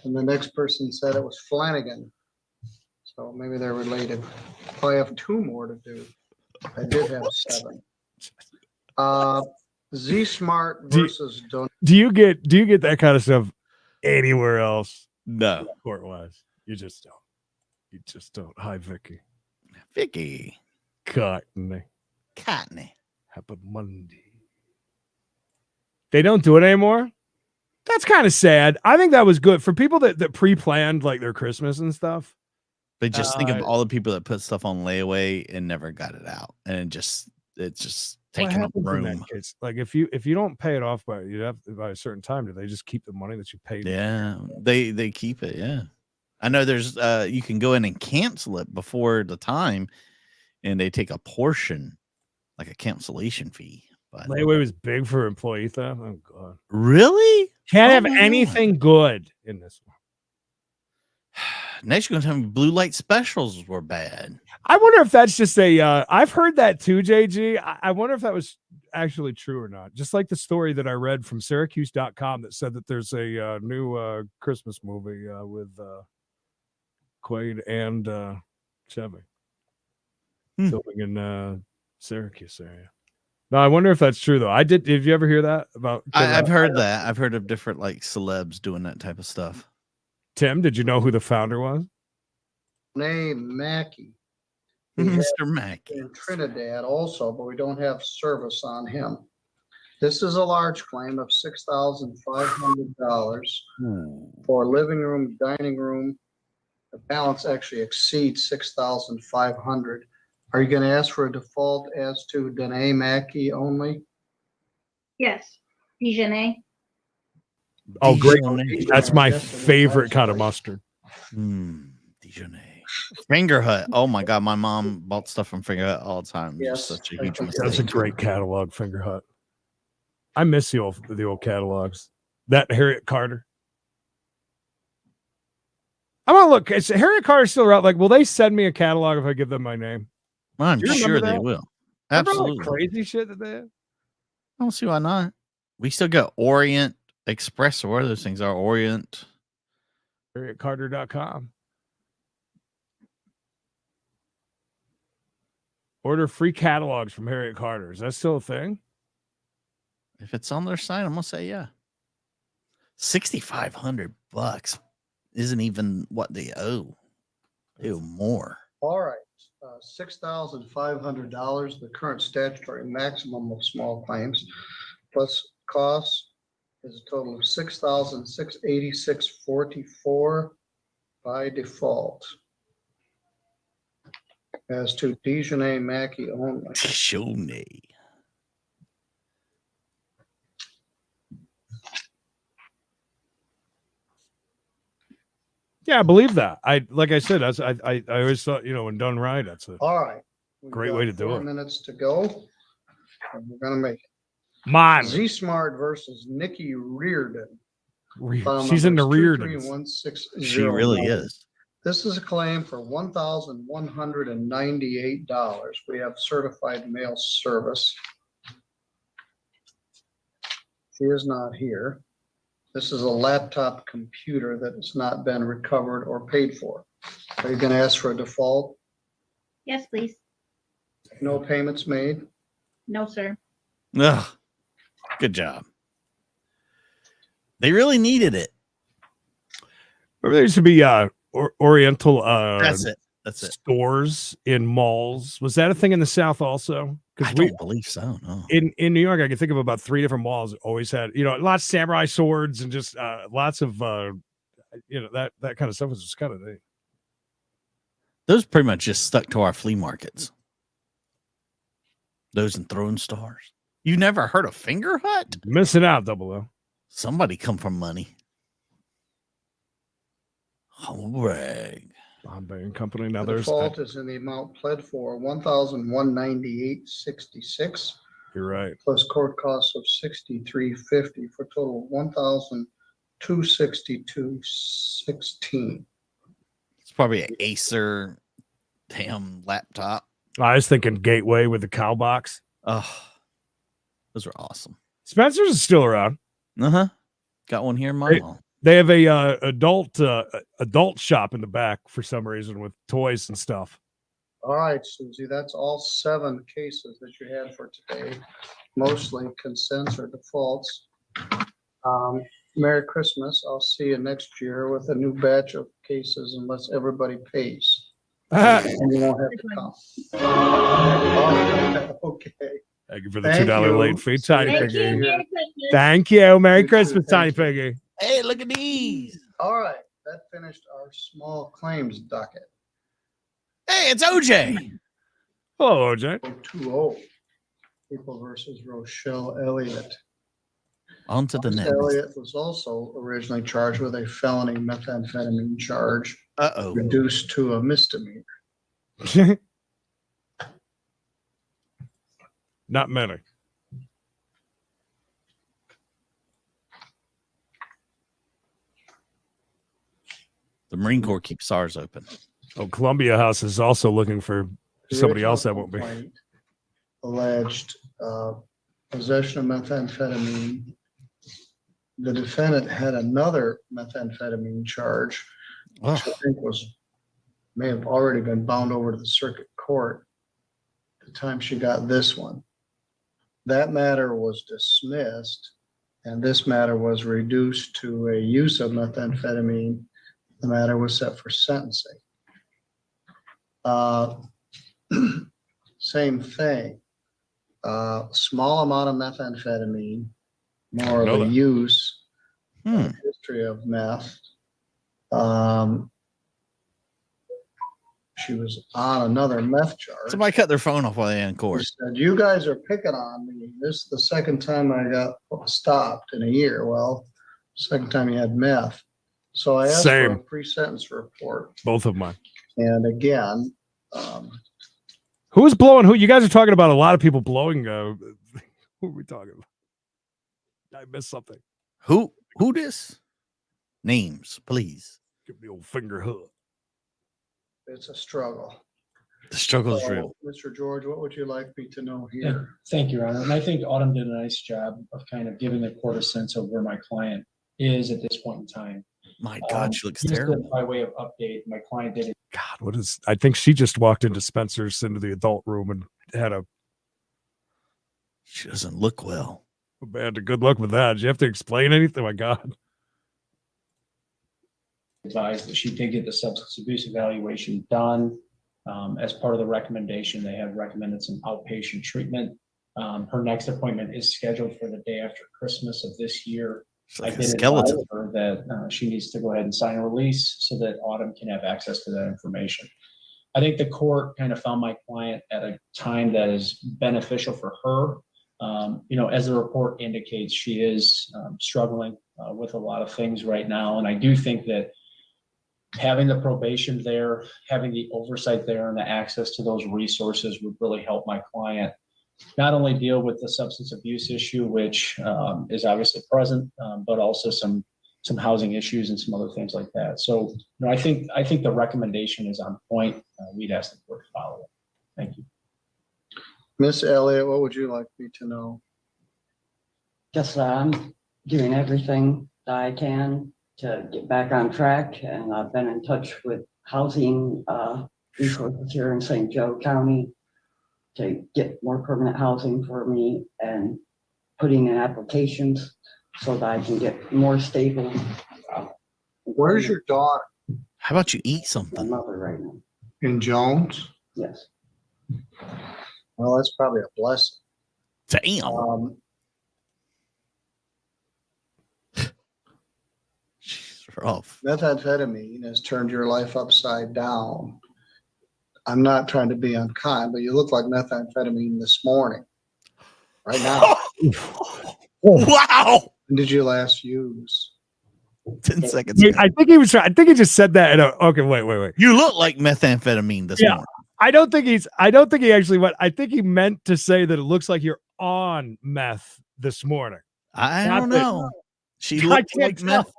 And the next person said it was Flanagan. So maybe they're related. Probably have 2 more to do. I did have 7. Z Smart versus Don. Do you get that kind of stuff anywhere else? No. Court wise. You just don't. You just don't. Hi, Vicky. Vicky. Courtney. Courtney. Happy Monday. They don't do it anymore. That's kind of sad. I think that was good for people that pre-planned like their Christmas and stuff. But just think of all the people that put stuff on layaway and never got it out, and it's just taking up happens in that room. case? Like if you don't pay it off by a certain time, do they just keep the money that you paid? Yeah, they keep it. Yeah, I know. There's you can go in and cancel it before the time, and they take a portion, like a cancellation fee. But Layaway was big for employee theft. Oh god, really? Can't Oh have my anything good in this one. Next, you're gonna tell me blue light specials were bad. I wonder if that's just a. I've heard that too, JG. I wonder if that was actually true or not. Just like the story that I read from Syracuse.com that said that there's a new Christmas movie with Quaid and Chevy filming in Syracuse area. No, I wonder if that's true though. Did you ever hear that about? I've heard that. I've heard of different like celebs doing that type of stuff. Tim, did you know who the founder was? Name Mackey. Mr. Mackey. In Trinidad also, but we don't have service on him. This is a large claim of $6,500 for living room, dining room. The balance actually exceeds $6,500. Are you going to ask for a default as to Danae Mackey only? Yes. Dijonais. Oh, great! Dijonais. That's my Yes, it is. favorite kind of mustard. Dijonais. Finger Hut. Oh my god, my mom bought stuff from Finger Hut all the time. Yes, Such a huge That's a mistake. great catalog, Finger Hut. I miss the old catalogs. That Harriet Carter. I'm gonna look. Is Harriet Carter still around? Like, will they send me a catalog if I give them my name? I'm Do you sure remember they that? will. Remember all the Absolutely. crazy shit that they had? I don't see why not. We still got Orient Express or where those things are. Orient. HarrietCarter.com. Order free catalogs from Harriet Carter. Is that still a thing? If it's on their site, I'm gonna say yeah. $6,500 isn't even what they owe. They owe more. All right, $6,500, the current statutory maximum of small claims, plus costs is a total of $6,686.44 by default. As to Dijonais Mackey only. Dijonais. Yeah, I believe that. Like I said, I always thought, when done right, that's a All right. We've Great got way to do 4 it. minutes to go. And we're gonna make it. mine. Z Smart versus Nikki Reardon. She's in the Reardon. 23160. She really is. This is a claim for $1,198. We have certified mail service. She is not here. This is a laptop computer that has not been recovered or paid for. Are you going to ask for a default? Yes, please. No payments made? No, sir. Ugh. Good job. They really needed it. Remember there used to be Oriental That's it. That's it. stores in malls. Was that a thing in the South also? I don't believe so. No. In New York, I can think of about 3 different malls that always had, lots of samurai swords and just lots of that kind of stuff was just kind of neat. Those pretty much just stuck to our flea markets. Those and throwing stars. You never heard of Finger Hut? Missing out, Double O. Somebody come from money. Humble brag. Bombay and Company. Now The there's default is in the amount pled for $1,198.66 you're right. plus court costs of $63.50 for a total of $1,262.16. It's probably an Acer damn laptop. I was thinking Gateway with the cow box. Oh, Those are awesome. Spencer's is still around. Uh-huh. Got one here in my mall. They have a adult shop in the back for some reason with toys and stuff. All right, Susie, that's all 7 cases that you had for today, mostly consents or defaults. Merry Christmas. I'll see you next year with a new batch of cases unless everybody pays. And you won't have to come. Okay. Thank you for the $2 late fee, Tiny Thank you. Piggy. Merry Christmas. Thank you. Merry You too, Christmas, Tiny thank you. Piggy. Hey, look at these. All right, that finished our small claims docket. Hey, it's OJ. Hello, OJ. 020, People versus Rochelle Elliott. On to the Ms. next. Elliott was also originally charged with a felony methamphetamine charge, Uh-oh. reduced to a misdemeanor. Not many. The Marine Corps keeps SARS open. Oh, Columbia House is also looking for somebody The else that original won't be. complaint Alleged possession of methamphetamine. The defendant had another methamphetamine charge, which I think may have already been bound over to the circuit court at the time she got this one. That matter was dismissed, and this matter was reduced to a use of methamphetamine. The matter was set for sentencing. Same thing. Small amount of methamphetamine, more of a use, history of meth. She was on another meth charge. Somebody cut their phone off while they're in She court. said, "You guys are picking on me. This is the second time I got stopped in a year." Well, second time you had meth. So I asked for a Same. pre-sentence report. Both of mine. And again, Who's blowing who? You guys are talking about a lot of people blowing. Who are we talking about? I missed something. Who this? Names, please. Give me the old finger hook. it's a struggle. The struggle is So, real. Mr. George, what would you like me to know Yeah, here? thank you, Your Honor. And I think Autumn did a nice job of kind of giving the court a sense of where my client is at this point in time. My God, she looks Just terrible. by way of update, my client did it. God, what is? I think she just walked into Spencer's into the adult room and had a She doesn't look well. bad. Good luck with that. Did you have to explain anything? My God. Advised that she did get the substance abuse evaluation done. As part of the recommendation, they have recommended some outpatient treatment. Her next appointment is scheduled for the day after Christmas of this year. It's like I a did skeleton. advise her that she needs to go ahead and sign a release so that Autumn can have access to that information. I think the court kind of found my client at a time that is beneficial for her. As the report indicates, she is struggling with a lot of things right now. And I do think that having the probation there, having the oversight there and the access to those resources would really help my client not only deal with the substance abuse issue, which is obviously present, but also some housing issues and some other things like that. So, I think the recommendation is on point. We'd ask the court to follow it. Thank you. Miss Elliott, what would you like me to know? Just I'm doing everything that I can to get back on track, and I've been in touch with housing resources here in St. Joe County to get more permanent housing for me and putting in applications so that I can get more stable. Where's your daughter? How about you eat My something? mother right now. In Jones? Yes. Well, that's probably a blessing. Damn. She's rough. Methamphetamine has turned your life upside down. I'm not trying to be unkind, but you look like methamphetamine this morning. Right now. Wow. When did you last use? 10 seconds ago. I think he was trying. I think he just said that. Okay, wait. You look like methamphetamine this morning. I don't think he actually went. I think he meant to say that it looks like you're on meth this morning. I Not don't that- know. She I looks can't like tell. meth.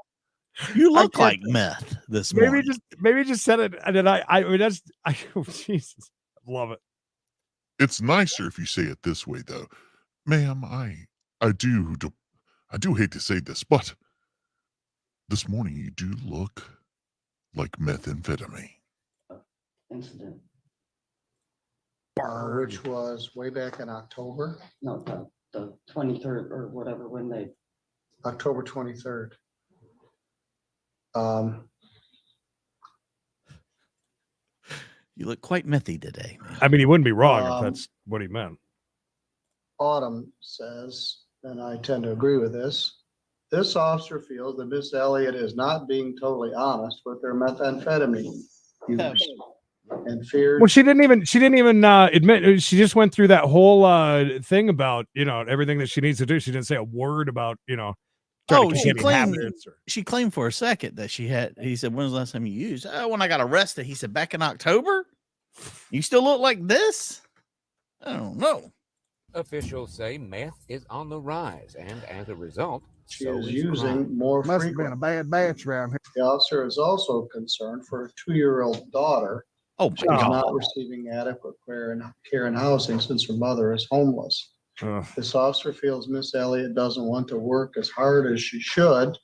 You I look can't like tell. meth this morning. Maybe just said it, and then oh, Jesus, I love it. It's nicer if you say it this way, though. Ma'am, I do hate to say this, but this morning you do look like methamphetamine. Incident. Which was way back in October, No, the 23rd or whatever, when they, October 23rd. You look quite methy today. Man. I mean, he wouldn't be wrong if Um, that's what he meant. Autumn says, and I tend to agree with this officer feels that Miss Elliott is not being totally honest with their methamphetamine use and fears. Well, she didn't even admit. She just went through that whole thing about everything that she needs to do. She didn't say a word about trying to She keep claimed habits or... she claimed for a second that she had. He said, "When's the last time you used?" Oh, when I got arrested. He said, "Back in October." You still look like this? I don't know. Officials say meth is on the rise, and as a result, She so is is using crime. more Must have frequently. been a bad batch around here. The officer is also concerned for a 2-year-old daughter. Oh She my is God. not receiving adequate care and housing since her mother is homeless. This officer feels Miss Elliott doesn't want to work as hard as she should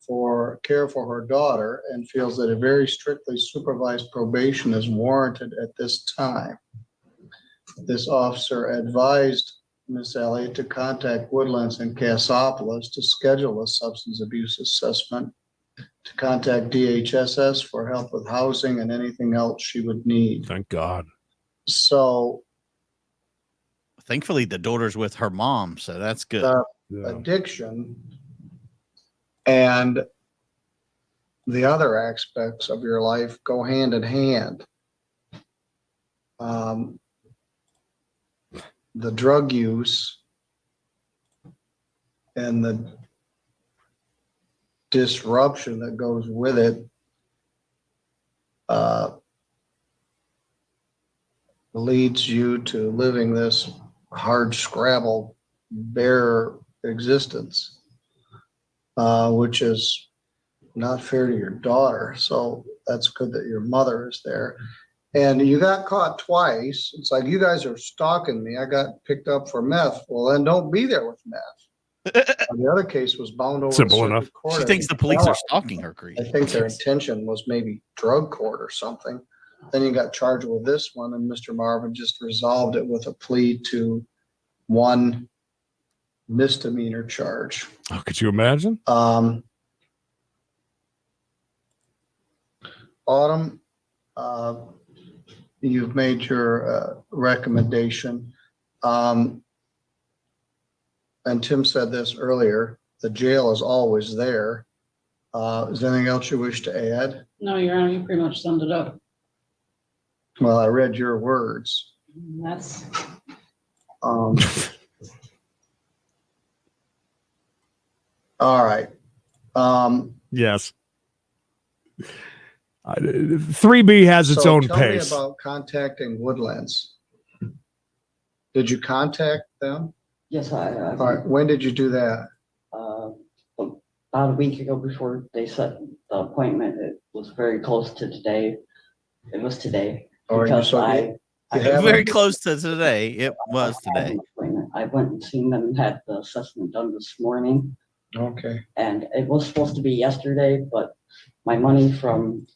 for care for her daughter and feels that a very strictly supervised probation is warranted at this time. This officer advised Miss Elliott to contact Woodlands and Cassopolis to schedule a substance abuse assessment, to contact DHSS for help with housing and anything else she would need. Thank God. So Thankfully, the daughter's with her mom, so that's good. addiction and the other aspects of your life go hand in hand. The drug use and the disruption that goes with it leads you to living this hard scrabble, bare existence, which is not fair to your daughter. So that's good that your mother is there. And you got caught twice. It's like, you guys are stalking me. I got picked up for meth. Well, then don't be there with meth. The other case was bound over Simple to enough. circuit court. She thinks the police are stalking her, Creed. I think their intention was maybe drug court or something. Then you got charged with this one, and Mr. Marvin just resolved it with a plea to one misdemeanor charge. Oh, could you imagine? Autumn, you've made your recommendation. And Tim said this earlier, the jail is always there. Is there anything else you wish to add? No, Your Honor, you pretty much summed it up. Well, I read your words. That's, All right. Yes. 3B has its own tell pace. me about contacting Woodlands. Did you contact them? yes, All right. When did you do that? about a week ago before they set the appointment. It was very close to today. It was today. Or Because so I Very close to today. It was I had today. an appointment. I went and seen them and had the assessment done this morning. Okay. And it was supposed to be yesterday, but my money from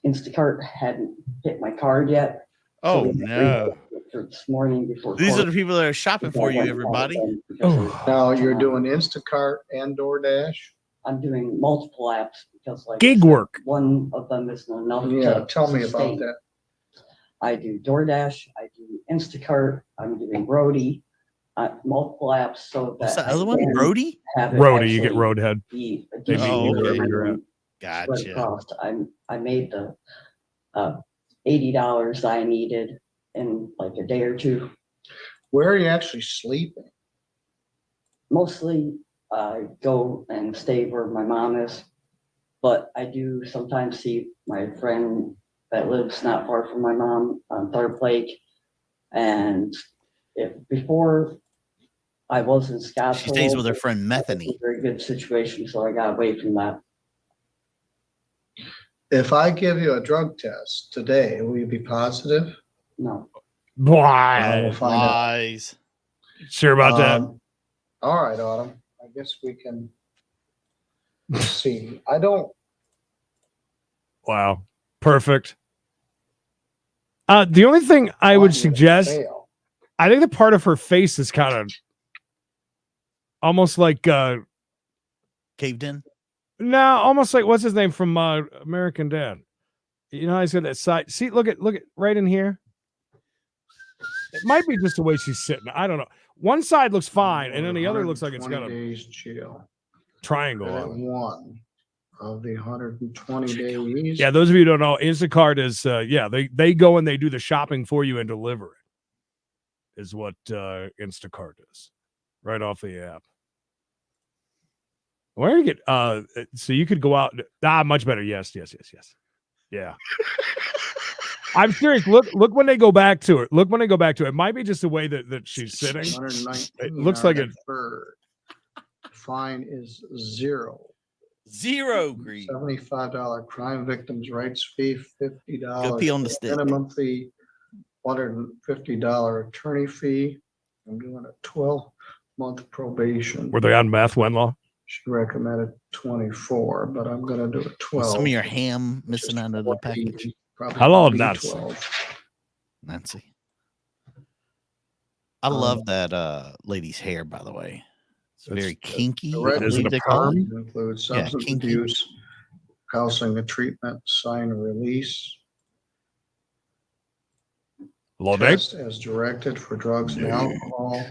Instacart hadn't hit my card yet. Oh, we no. for this morning before. These are court. the people that are shopping for you, everybody. Now you're doing Instacart and DoorDash? I'm doing multiple apps because like Gig work. one of them isn't enough. Yeah, to tell me about sustain. that. I do DoorDash, I do Instacart, I'm doing Roadie, multiple apps so What's that the other one? can Roadie? have it Roadie, you get actually roadhead. be They additional meet you wherever to you're at. spread Gotcha. across. I made the $80 I needed in like a day or two. Where are you actually sleeping? Mostly I go and stay where my mom is, but I do sometimes see my friend that lives not far from my mom on Third Lake. And before I was in Scottsdale. She stays with her friend Methany. It's a very good situation, so I got away from that. If I give you a drug test today, will you be positive? No. We'll Boy, find out. Lies. sure about that? All right, Autumn. I guess we can see. I don't. Wow, perfect. The only thing I would want you to suggest, fail. I think the part of her face is kind of almost like Caved in. no, almost like what's his name from American Dad. You know how he's got that side. See, look at right in here. It might be just the way she's sitting. I don't know. One side looks fine, and then the other looks like it's got 120 a days jail. triangle Credit on it. one of the 120 days. Yeah, those of you who don't know, Instacart is they go and they do the shopping for you and deliver it. Is what Instacart is, right off the app. Where do you get so you could go out much better. Yes. Yeah. I'm serious. Look when they go back to it. Look when they go back to it. It might be just the way that she's sitting. 119 It looks like it. deferred. Fine is $0. Zero greed. $75 crime victims rights fee, $50 Go pee on the stick. minimum fee, $150 attorney fee. I'm doing a 12-month probation. Were they on meth, Wenlaw? She recommended 24, but I'm going to do a 12. Some of your ham missing out of the package. Probably Hello, be Nancy. 12. Nancy. I love that lady's hair, by the way. It's very kinky. The I red believe it a they call it. includes Yeah, substance kinky. abuse, housing and treatment, sign and release. Hello, Dave. Test as directed for drugs and alcohol.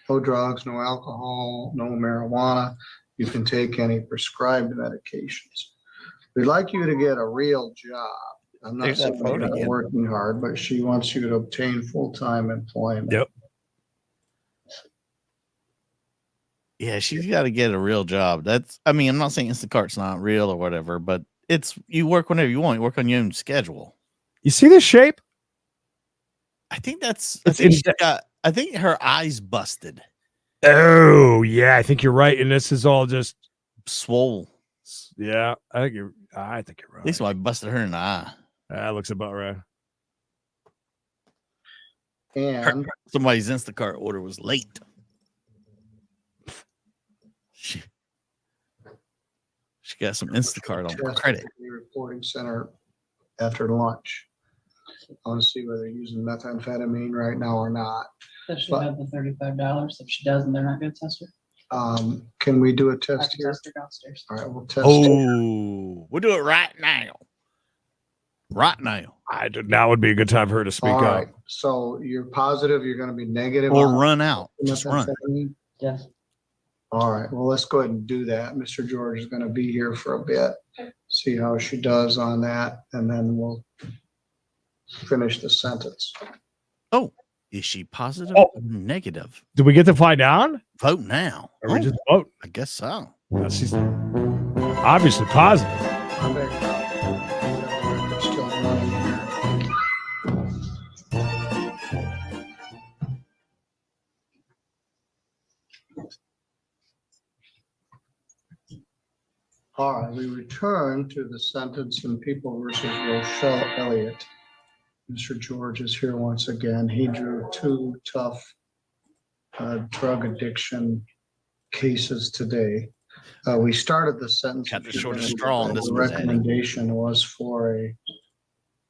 No drugs, no alcohol, no marijuana. You can take any prescribed medications. We'd like you to get a real job. I'm not There's that saying you're photo not again. working hard, but she wants you to obtain full-time employment. Yep. Yeah, she's got to get a real job. I'm not saying Instacart's not real or whatever, but you work whenever you want. You work on your own schedule. You see this shape? I think I think her eyes busted. Oh yeah, I think you're right. And this is all just swole. Yeah, I think you're right. At least I busted her in the eye. That looks about right. And somebody's Instacart order was late. She got some Instacart on test credit. at the reporting center after lunch. I want to see whether they're using methamphetamine right now or not. Does she have the $35? If she doesn't, they're not going to test her. Can we do a I test can here? test her downstairs. All right, we'll test. Oh, we'll do it right now. Right now. Now would be a good time for her to speak All up. right. So you're positive you're going to be negative Or on run out. Just run. methamphetamine? Yes. All right. Well, let's go ahead and do that. Mr. George is going to be here for a bit. See how she does on that, and then we'll finish the sentence. Oh, is she positive Oh. or negative? Do we get to find out? Vote now. Or we just vote? I guess so. She's obviously positive. I'm back out. We're still running here. All right, we return to the sentence in People versus Rochelle Elliott. Mr. George is here once again. He drew two tough drug addiction cases today. We started the sentence. Got the shortest straw on this The one, Eddie. recommendation was for a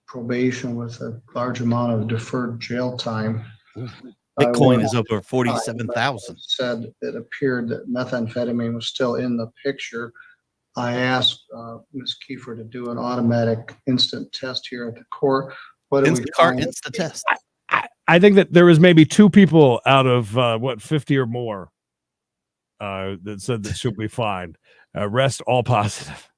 probation with a large amount of deferred jail time. Bitcoin is over 47,000. Said it appeared that methamphetamine was still in the picture. I asked Ms. Kiefer to do an automatic instant test here at the court. What do we Instacart find? Insta test. I think that there was maybe 2 people out of 50 or more that said that she'll be fine. Rest all positive.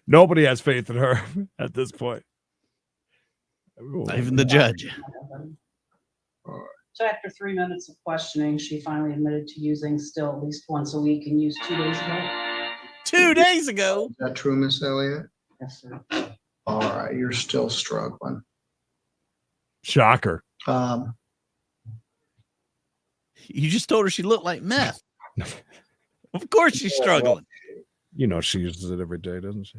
Nobody has faith in her at this point. Not even the judge. So after 3 minutes of questioning, she finally admitted to using still at least once a week and used 2 days ago. 2 days ago. Is that true, Miss Elliott? Yes, sir. All right, you're still struggling. Shocker. You just told her she looked like meth. Of course she's struggling. You know she uses it every day, doesn't she?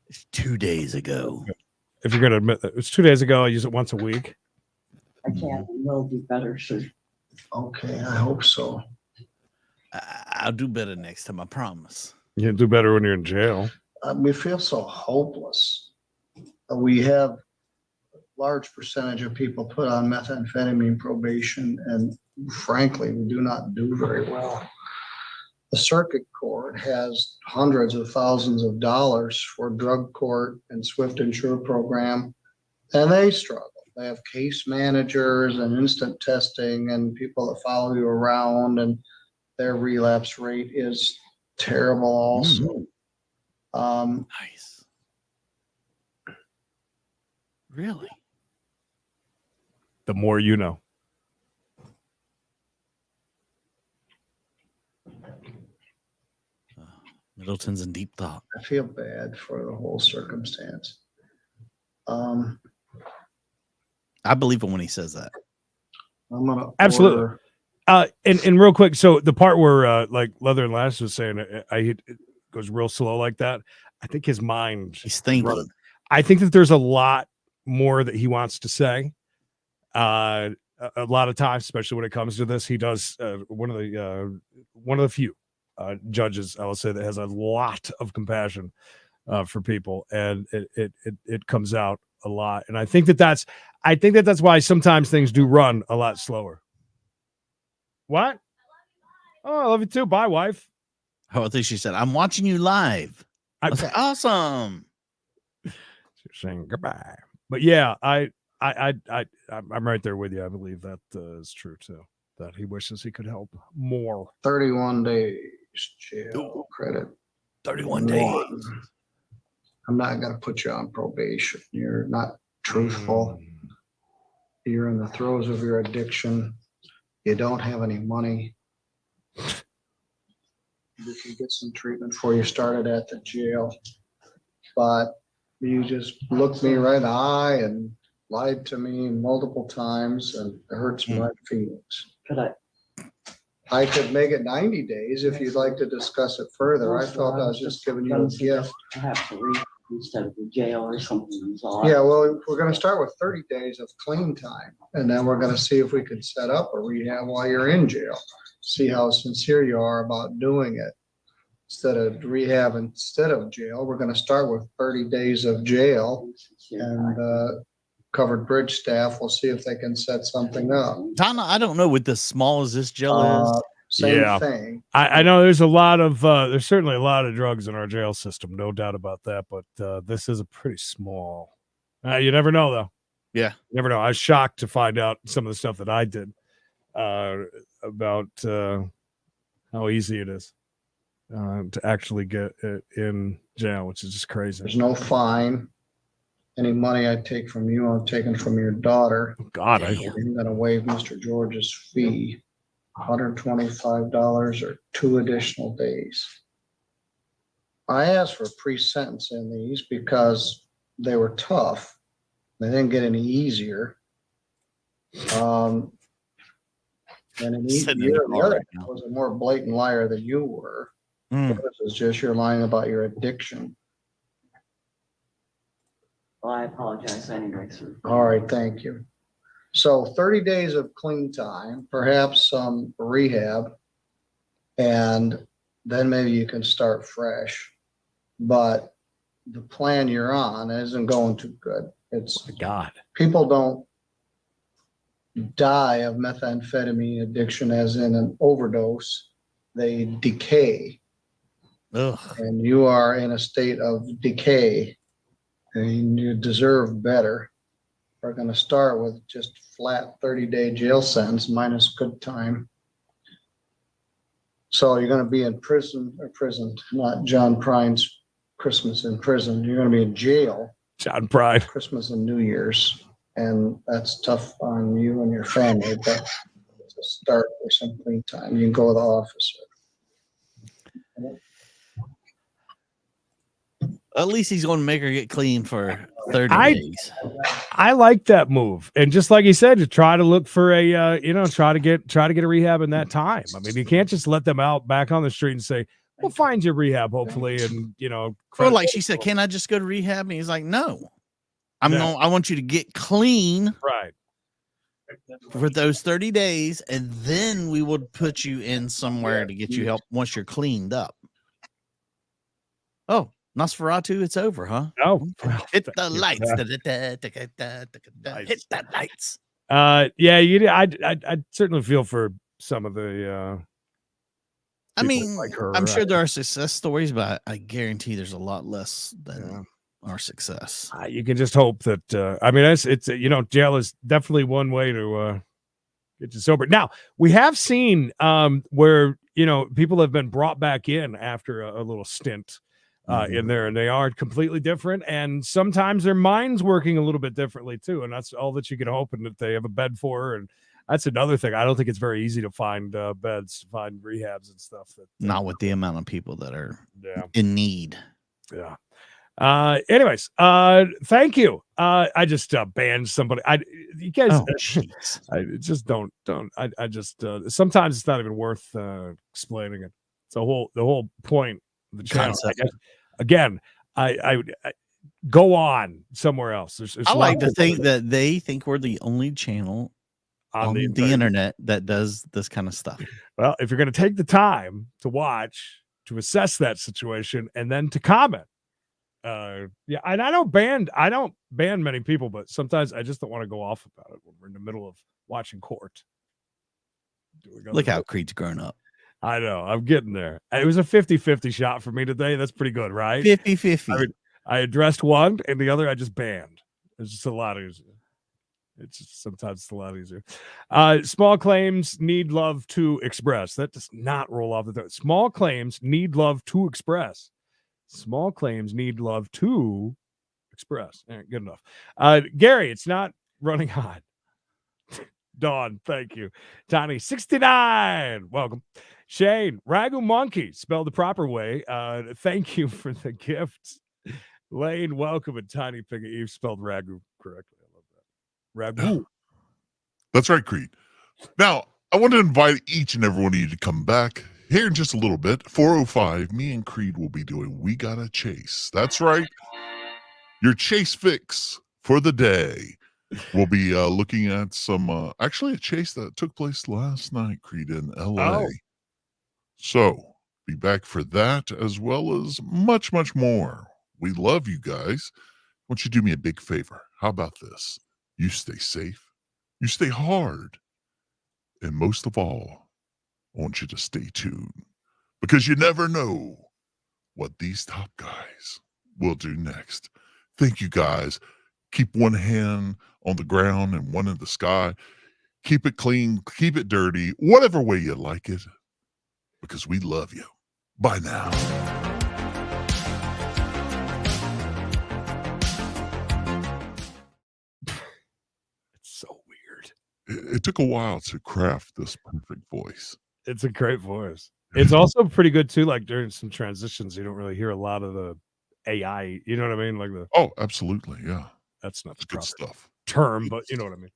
It's 2 days ago. if you're going to admit that. It's 2 days ago. I use it once a week. I can't, and will do better, sir. Okay, I hope so. I'll do better next time, I promise. You do better when you're in jail. We feel so hopeless. We have a large percentage of people put on methamphetamine probation, and frankly, we do not do very well. The circuit court has hundreds of thousands of dollars for drug court and swift insure program, and they struggle. They have case managers and instant testing and people that follow you around, and their relapse rate is terrible also. Nice. Really? The more you know. Middleton's in deep thought. I feel bad for the whole circumstance. I believe him when he says that. I'm gonna Absolutely. And real quick, so the part where like Leather and Lass was saying, it goes real slow like that. I think his mind. He's thinking. I think that there's a lot more that he wants to say. A lot of times, especially when it comes to this, he does one of the few judges, I will say, that has a lot of compassion for people, and it comes out a lot. And I think that's why sometimes things do run a lot slower. What? Oh, I love you too. Bye, wife. Oh, I think she said, "I'm watching you live." I was like, "Awesome." She's saying goodbye. But yeah, I'm right there with you. I believe that is true too. That he wishes he could help more. 31 days jail credit. 31 days. I'm not going to put you on probation. You're not truthful. You're in the throes of your addiction. You don't have any money. You can get some treatment before you started at the jail. But you just looked me right in the eye and lied to me multiple times, and it hurts my feelings. I could make it 90 days if you'd like to discuss it further. I thought I was just giving you a gift. I have to read instead of the jail or something. Yeah, well, we're going to start with 30 days of clean time, and then we're going to see if we can set up a rehab while you're in jail. See how sincere you are about doing it. Instead of rehab, instead of jail, we're going to start with 30 days of jail, and covered bridge staff will see if they can set something up. Donna, I don't know what as small as this jail is. Same thing. I know there's there's certainly a lot of drugs in our jail system, no doubt about that. But this is a pretty small. You never know, though. Yeah, you never know. I was shocked to find out some of the stuff that I did about how easy it is to actually get it in jail, which is just crazy. There's no fine. Any money I take from you, I'm taking from your daughter. God, I'm going to waive Mr. George's fee, $125 or 2 additional days. I asked for pre-sentence in these because they were tough. They didn't get any easier. And in each year, the other was a more blatant liar than you were. This is just you're lying about your addiction. Well, I apologize anyway, sir. All right, thank you. So 30 days of clean time, perhaps some rehab, and then maybe you can start fresh. But the plan you're on isn't going too good. It's God. People don't die of methamphetamine addiction as in an overdose. They decay. Ugh. And you are in a state of decay. And you deserve better. We're going to start with just flat 30-day jail sentence minus good time. So you're going to be in prison, not John Prine's Christmas in prison. You're going to be in jail. John Prine. Christmas and New Year's. And that's tough on you and your family, but it's a start for some clean time. You can go to the officer. At least he's going to make her get clean for 30 days. I like that move, and just like he said, to try to look for a try to get a rehab in that time. I mean, you can't just let them out back on the street and say, "We'll find you rehab, hopefully." And or like she said, "Can I just go to rehab?" And he's like, "No, I want you to get clean Right. for those 30 days, and then we would put you in somewhere to get you help once you're cleaned up. Oh, Nosferatu, it's over, huh? Oh, Hit the lights. Hit the lights. Yeah, I'd certainly feel for some of the I mean, like her, I'm sure there are success stories, but I guarantee there's a lot less than Yeah. our success. You can just hope that I mean it's jail is definitely one way to get you sober. Now, we have seen where people have been brought back in after a little stint in there, and they are completely different, and sometimes their mind's working a little bit differently too, and that's all that you can hope, and that they have a bed for her. And that's another thing. I don't think it's very easy to find beds, to find rehabs and stuff. Not with the amount of people that are Yeah. in need. Yeah. Anyways, thank you. I just banned somebody. You guys, Oh, jeez. I just don't. I just sometimes it's not even worth explaining it. It's the whole point of the channel. I guess, again, I would go on somewhere else. There's I like to think that they think we're the only channel on the internet that does this kind of stuff. Well, if you're going to take the time to watch, to assess that situation, and then to comment. Yeah, and I don't ban many people, but sometimes I just don't want to go off about it when we're in the middle of watching court. Look how Creed's grown up. I know, I'm getting there. It was a 50-50 shot for me today. That's pretty good, right? 50-50. I mean, I addressed one, and the other I just banned. It's just a lot easier. Sometimes it's a lot easier. Small claims need love to express. That does not roll off the tongue. Small claims need love to express. Small claims need love to express. All right, good enough. Gary, it's not running hot. Dawn, thank you. Tony, 69. Welcome. Shane, Ragu Monkey, spelled the proper way. Thank you for the gift. Lane, welcome. And Tiny Pig Eve spelled Ragu correctly. I love that. Ragu. That's right, Creed. Now, I want to invite each and every one of you to come back here in just a little bit. 4:05, me and Creed will be doing We Gotta Chase. That's right. Your chase fix for the day. We'll be looking at some, actually a chase that took place last night, Creed, in LA. Oh. So be back for that as well as much, much more. We love you guys. Won't you do me a big favor? How about this? You stay safe. You stay hard. And most of all, I want you to stay tuned because you never know what these top guys will do next. Thank you, guys. Keep one hand on the ground and one in the sky. Keep it clean, keep it dirty, whatever way you like it, because we love you. Bye now. It's so weird. It took a while to craft this perfect voice. It's a great voice. It's also pretty good too. Like during some transitions, you don't really hear a lot of the AI. You know what I mean? Like the Absolutely, yeah. That's not the good proper stuff. term, but you know what I mean.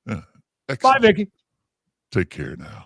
Yeah. Bye, Vicky. Take care now.